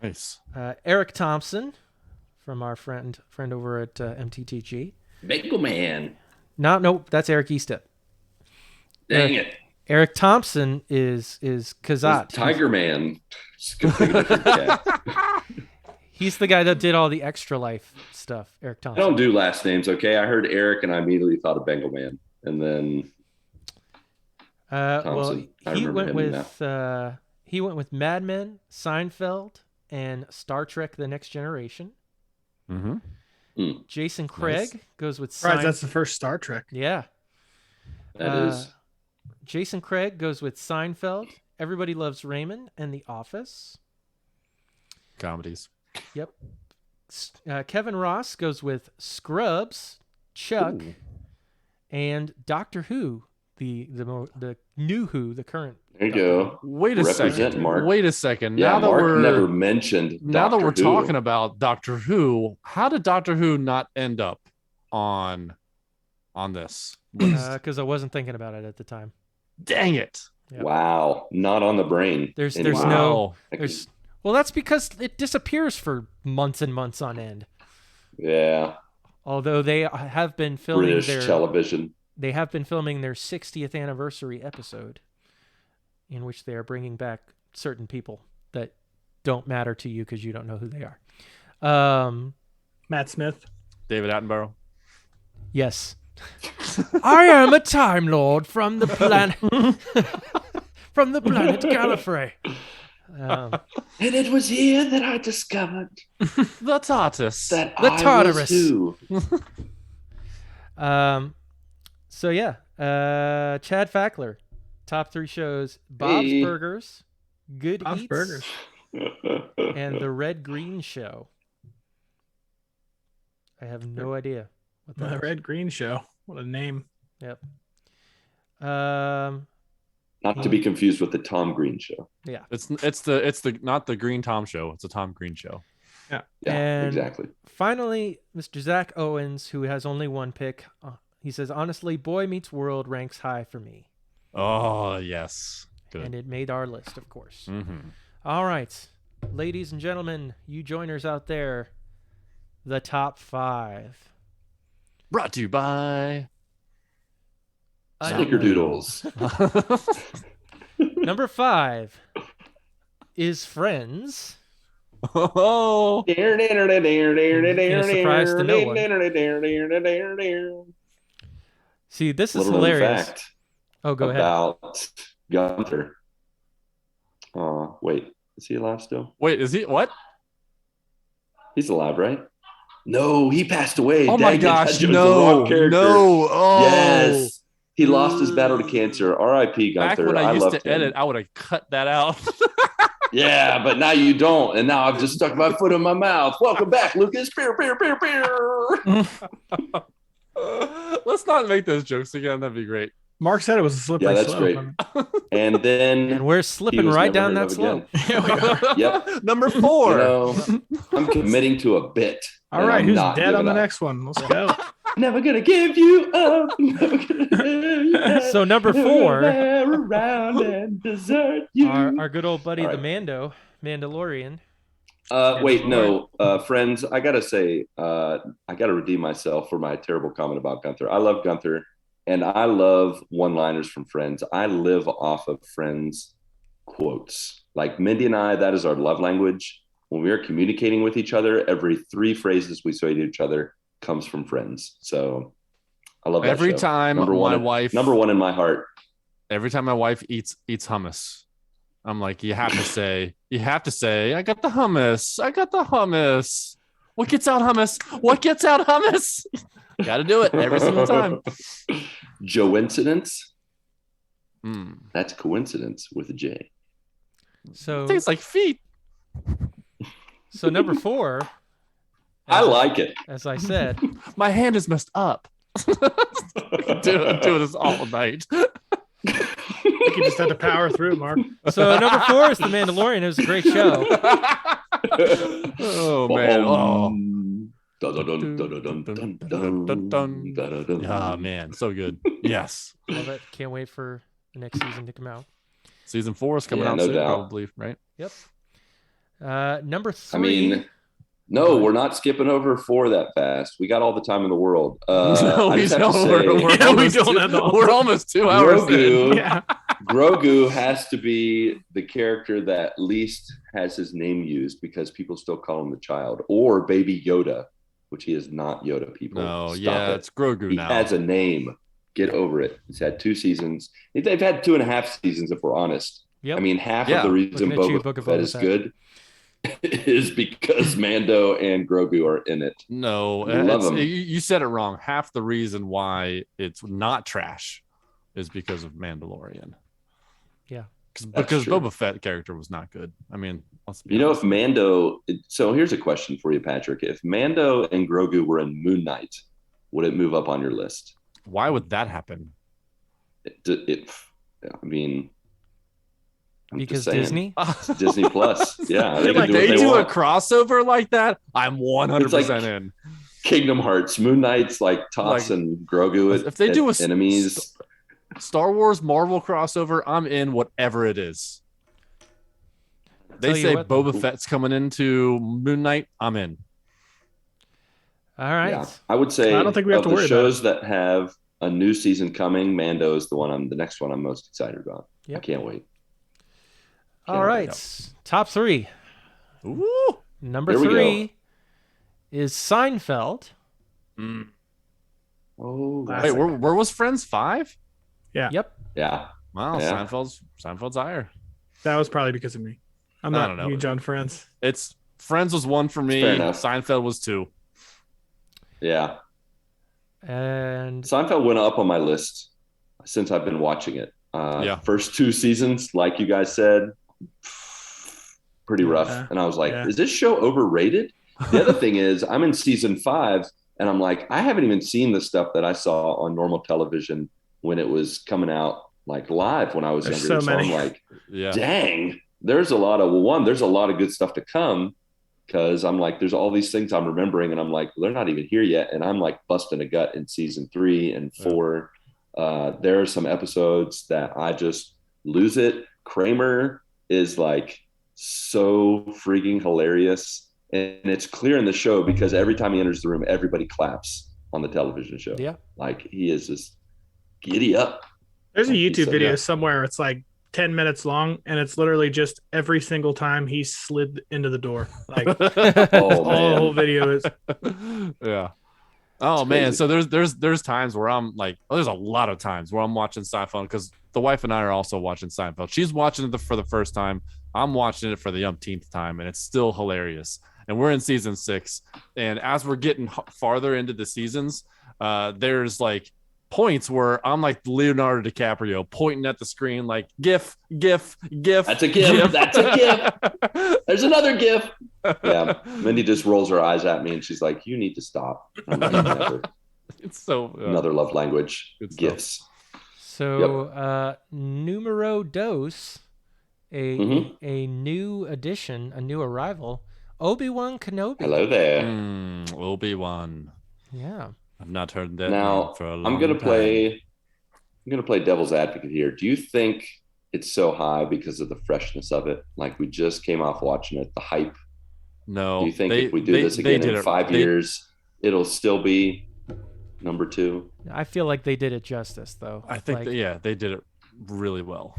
Nice. Eric Thompson from our friend over at MTTG. Bagel Man. Nope, that's Eric Eastep. Dang it. Eric Thompson is Kazat. Tiger Man. Just gonna pick a different cat. He's the guy that did all the Extra Life stuff, Eric I Thompson. don't do last names, okay? I heard Eric and I immediately thought of Bengal Man. And then Thompson. He went with Mad Men, Seinfeld, and Star Trek: The Next Generation. Mm-hmm. Jason Craig goes with Right, that's the first Star Trek. Yeah. That is. Jason Craig goes with Seinfeld, Everybody Loves Raymond, and The Office. Comedies. Yep. Kevin Ross goes with Scrubs, Chuck, and Doctor Who, the new Who, the current. There you go. Wait a Represent second. Mark. Wait a second. Yeah, now that Mark we're never mentioned now Doctor that we're Who. talking about Doctor Who, how did Doctor Who not end up on this list? Because I wasn't thinking about it at the time. Dang it. Yep. Wow. Not on the brain. There's anymore. no I can- there's well, that's because it disappears for months and months on end. Yeah. Although they have been filming British television. They have been filming their 60th anniversary episode, in which they are bringing back certain people that don't matter to you because you don't know who they are. Matt Smith. David Attenborough. Yes. I am a Time Lord from the planet Gallifrey. And it was here that I discovered The TARDIS. that The I Tartarus. was who. So yeah, Chad Fackler, top 3 shows: Bob's Hey. Burgers, Good Bob's Eats, Burgers. and The Red Green Show. I have no idea what that The is. Red Green Show. What a name. Yep. Not to be confused with the Tom Green Show. Yeah. It's the not the Green Tom show. It's a Tom Green show. Yeah, And exactly. Finally, Mr. Zach Owens, who has only one pick. He says, honestly, Boy Meets World ranks high for me. Oh yes. Good. And it made our list, of course. Mm-hmm. All right. Ladies and gentlemen, you joiners out there, the top 5. Brought to you by Snickerdoodles. Number 5 is Friends. Oh, surprise to no one. See, this is Little known hilarious. fact Oh, go ahead. about Gunther. Wait, is he alive still? wait, is he what? He's alive, right? No, he passed away. Oh my Dang it, I gosh, chose the no, wrong character. no. Oh, Yes. He lost his battle to cancer. R.I.P. Back Gunther. when I used loved to him. edit, I would have cut that out. Yeah, but now you don't. And now I've just stuck my foot in my mouth. Welcome back, Lucas. Pew, pew, pew, pew. Let's not make those jokes again. That'd be great. Mark said it was a slippery Yeah, that's slope. great. And then And we're he slipping was right never down heard that of slope. again. Here we go. Yep. Number 4. You know, I'm committing to a bit. All and right, I'm who's not dead giving on the up. next one? Let's go. Never gonna give you up. Never gonna So number never 4, gonna around and desert you. our good old buddy, All the right. Mandalorian. Wait, no, friends. I gotta say, I gotta redeem myself for my terrible comment about Gunther. I love Gunther, and I love one-liners from Friends. I live off of Friends quotes. Like Mindy and I, that is our love language. When we are communicating with each other, every 3 phrases we say to each other comes from Friends. So I love that Every show. time number my one, wife number 1 in my heart. Every time my wife eats hummus, I'm like, you have to say, I got the hummus. I got the hummus. What gets out hummus? What gets out hummus? Got to do it every single time. Joincidence. Mm. That's coincidence with a J. So Tastes like feet. number 4, I like it. As I said. My hand is messed up. doing this all night. I think you just had to power through, Mark. So number 4 is The Mandalorian. It was a great show. Oh man! Oh. Ah man, so good. Yes. Love it. Can't wait for the next season to come out. Season 4 is coming out no soon, doubt. probably, right? Yep. Number 3. I mean, no, we're not skipping over 4 that fast. We got all the time in the world. No, I we just have to don't. say, We're almost 2 hours in. Yeah. Grogu has to be the character that least has his name used because people still call him the child, or Baby Yoda, which he is not Yoda, people. No, Stop yeah, it. it's Grogu He now. has a name. Get over it. He's had 2 seasons. They've had 2.5 seasons, if we're honest. Yep. I mean, half Yeah. of the reason Looking at you, Boba Book of Fett Boba is Fett. good is because Mando and Grogu are in it. No, Love him. you said it wrong. Half the reason why it's not trash is because of Mandalorian. Yeah. Because true. Boba Fett character was not good. I mean, let's be You know, honest. if Mando. So here's a question for you, Patrick. If Mando and Grogu were in Moon Knight, would it move up on your list? Why would that happen? I mean, I'm Because just saying. Disney? It's Disney Plus. Yeah, they can Like do what They they do a want. crossover like that, I'm 100% It's like- in. Kingdom Hearts, Moon Knight's like Like, Toss and Grogu. If they do a enemies, Star Wars Marvel crossover, I'm in whatever it is. They Tell you say what, Boba Fett's coming into Moon Knight, I'm in. All right. yeah, I would say I don't think we have of to the worry about shows that have a new season coming, Mando is the next one I'm most excited about. Yep. I can't wait. All right. Top 3. Ooh. Number Here we 3 is Seinfeld. Oh, Wait, where was Friends 5? Yep. yeah. Wow, Yeah. Seinfeld's higher. That was probably because of me. I'm I not don't know. huge on Friends. It's Friends was 1 for me. Fair enough. Seinfeld was 2. Yeah. And Seinfeld went up on my list since I've been watching it. Yeah. First 2 seasons, like you guys said, pretty rough. Yeah. And I was like, Yeah. is this show overrated? The other thing is, I'm in season 5, and I'm like, I haven't even seen the stuff that I saw on normal television when it was coming out like live when I was There's younger. so So many. I'm like, Yeah. dang, there's a lot of there's a lot of good stuff to come. Because I'm like, there's all these things I'm remembering, and I'm like, well, they're not even here yet. And I'm like busting a gut in season 3 and 4. There are some episodes that I just lose it. Kramer is like so freaking hilarious. And it's clear in the show because every time he enters the room, everybody claps on the television show. yeah. Like he is just giddy up. There's a Like you YouTube said, video yeah. somewhere. It's like 10 minutes long, and it's literally just every single time he slid into the door. Like Oh, all the man. whole video is. Yeah. Oh It's man, crazy. so there's times where I'm like, there's a lot of times where I'm watching Seinfeld because the wife and I are also watching Seinfeld. She's watching it for the first time. I'm watching it for the umpteenth time, and it's still hilarious. And we're in season 6, and as we're getting farther into the seasons, there's like points where I'm like Leonardo DiCaprio pointing at the screen like GIF. That's a GIF. That's a GIF. There's another GIF. Yeah. Mindy just rolls her eyes at me and she's like, you need to stop. I'm like, never. It's so Another love language. Good stuff. GIFs. So numero dos, a Mhm. new addition, a new arrival, Obi-Wan Kenobi. Hello there. Obi-Wan. Yeah. I've not heard that Now name for a long I'm gonna time. play devil's advocate here. Do you think it's so high because of the freshness of it? Like we just came off watching it, the hype. No. Do you think they- if we do they- this they again did in it- 5 they- years, it'll still be number 2? I feel like they did it justice, though. I think Like, they did it really well.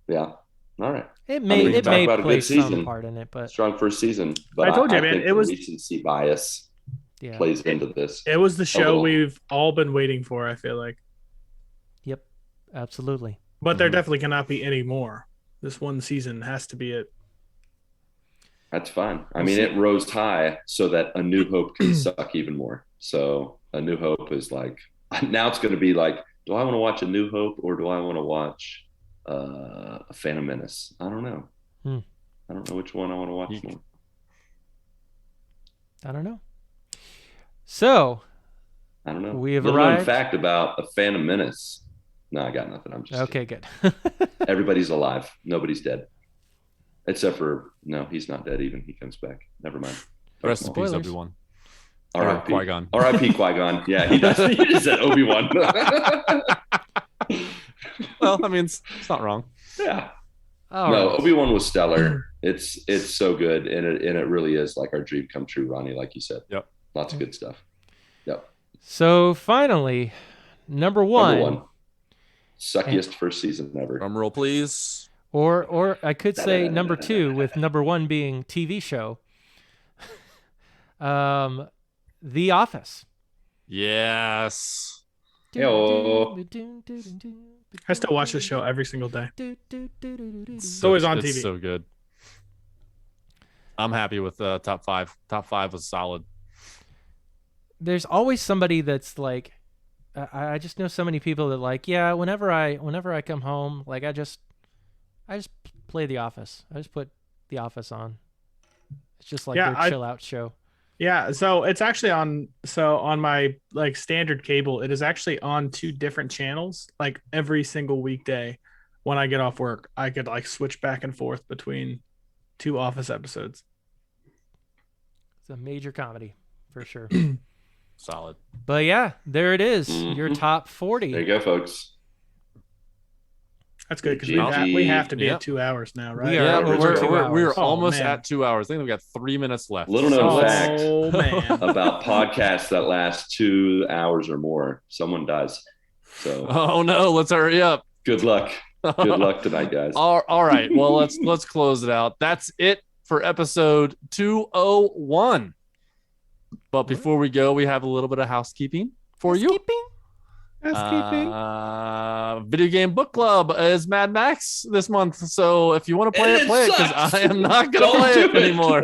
Yeah. All right. it may mean, talk about a play good some season. part in it, but Strong first season. But I told you, man, think it the was- recency bias yeah. plays into this. It was the show little. we've all been waiting for, I feel like. Yep. Absolutely. But there Mhm. definitely cannot be any more. This one season has to be it. That's fine. I mean, it rose high so that A New Hope can suck even more. So A New Hope is like, now it's going to be like, do I want to watch A New Hope or do I want to watch A Phantom Menace? I don't know. Hmm. I don't know which one I want to watch You- more. I don't know. So I don't know. we have Little known arrived. fact about a Phantom Menace. No, I got nothing. I'm just Okay, kidding. good. Everybody's alive. Nobody's dead. Except for, no, he's not dead even. He comes back. Never mind. Rest in peace, Spoilers. Obi-Wan. R.I.P. Qui-Gon. R.I.P. Qui-Gon. Yeah, he does. He just said Obi-Wan. Well, I mean, it's not wrong. Yeah. All No, right. Obi-Wan was stellar. It's so good, and it really is like our dream come true, Ronnie, like you said. Yep. Lots of good stuff. Yep. So finally, number one. Suckiest first season ever. Drum roll, please. Or I could say number two, with number one being TV show. The Office. Yes. Yo. I still watch this show every single day. It's always on it's TV. so good. I'm happy with top five. Top five was solid. There's always somebody that's like, I just know so many people that like, yeah, whenever I come home, like I just play The Office. I just put The Office on. It's just like their chill out show. Yeah, so it's actually on my like standard cable, it is actually on two different channels like every single weekday. When I get off work, I could like switch back and forth between two Office episodes. It's a major comedy for sure. Solid. But yeah, there it is. Your top 40. There you go, folks. That's good because we have to be at 2 hours now, right? We are over 2 hours. We're almost at 2 hours. I think we got 3 minutes left. Little known fact man. about podcasts that last 2 hours or more. Someone dies. So Oh no, let's hurry up. good luck. Good luck tonight, guys. All right. Well, let's close it out. That's it for episode 201. But before we go, we have a little bit of housekeeping for you. Video game book club is Mad Max this month, so if you want to play it, because I am not going to play it anymore.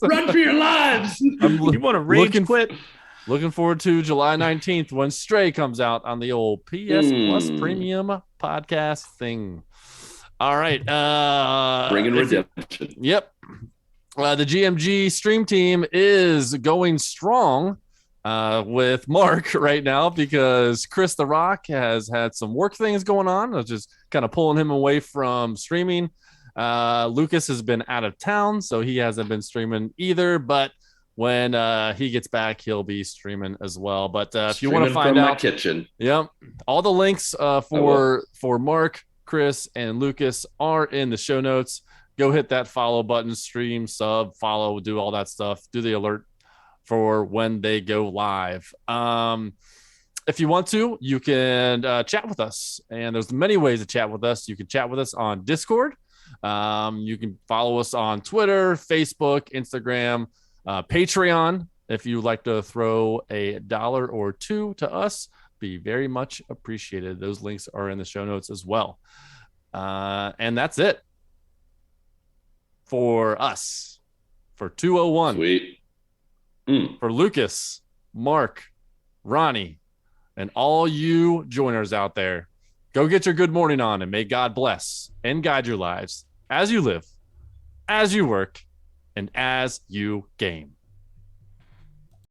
Run for your lives. You want to rage quit? Looking forward to July 19th when Stray comes out on the old PS Plus Premium podcast thing. All right. Bringing redemption. Yep. The GMG stream team is going strong with Marc right now because Chris the Rock has had some work things going on. I was just kind of pulling him away from streaming. Lucas has been out of town, so he hasn't been streaming either. But when he gets back, he'll be streaming as well. But if you want to find out, my kitchen. Yep, all the links for Marc, Chris, and Lucas are in the show notes. Go hit that follow button, stream, sub, follow, do all that stuff. Do the alert for when they go live. If you want to, you can chat with us. And there's many ways to chat with us. You can chat with us on Discord. You can follow us on Twitter, Facebook, Instagram, Patreon. If you'd like to throw $1 or $2 to us, be very much appreciated. Those links are in the show notes as well. And that's it for us for 201. Sweet. For Lucas, Marc, Ronnie, and all you joiners out there, go get your good morning on, and may God bless and guide your lives as you live, as you work, and as you game.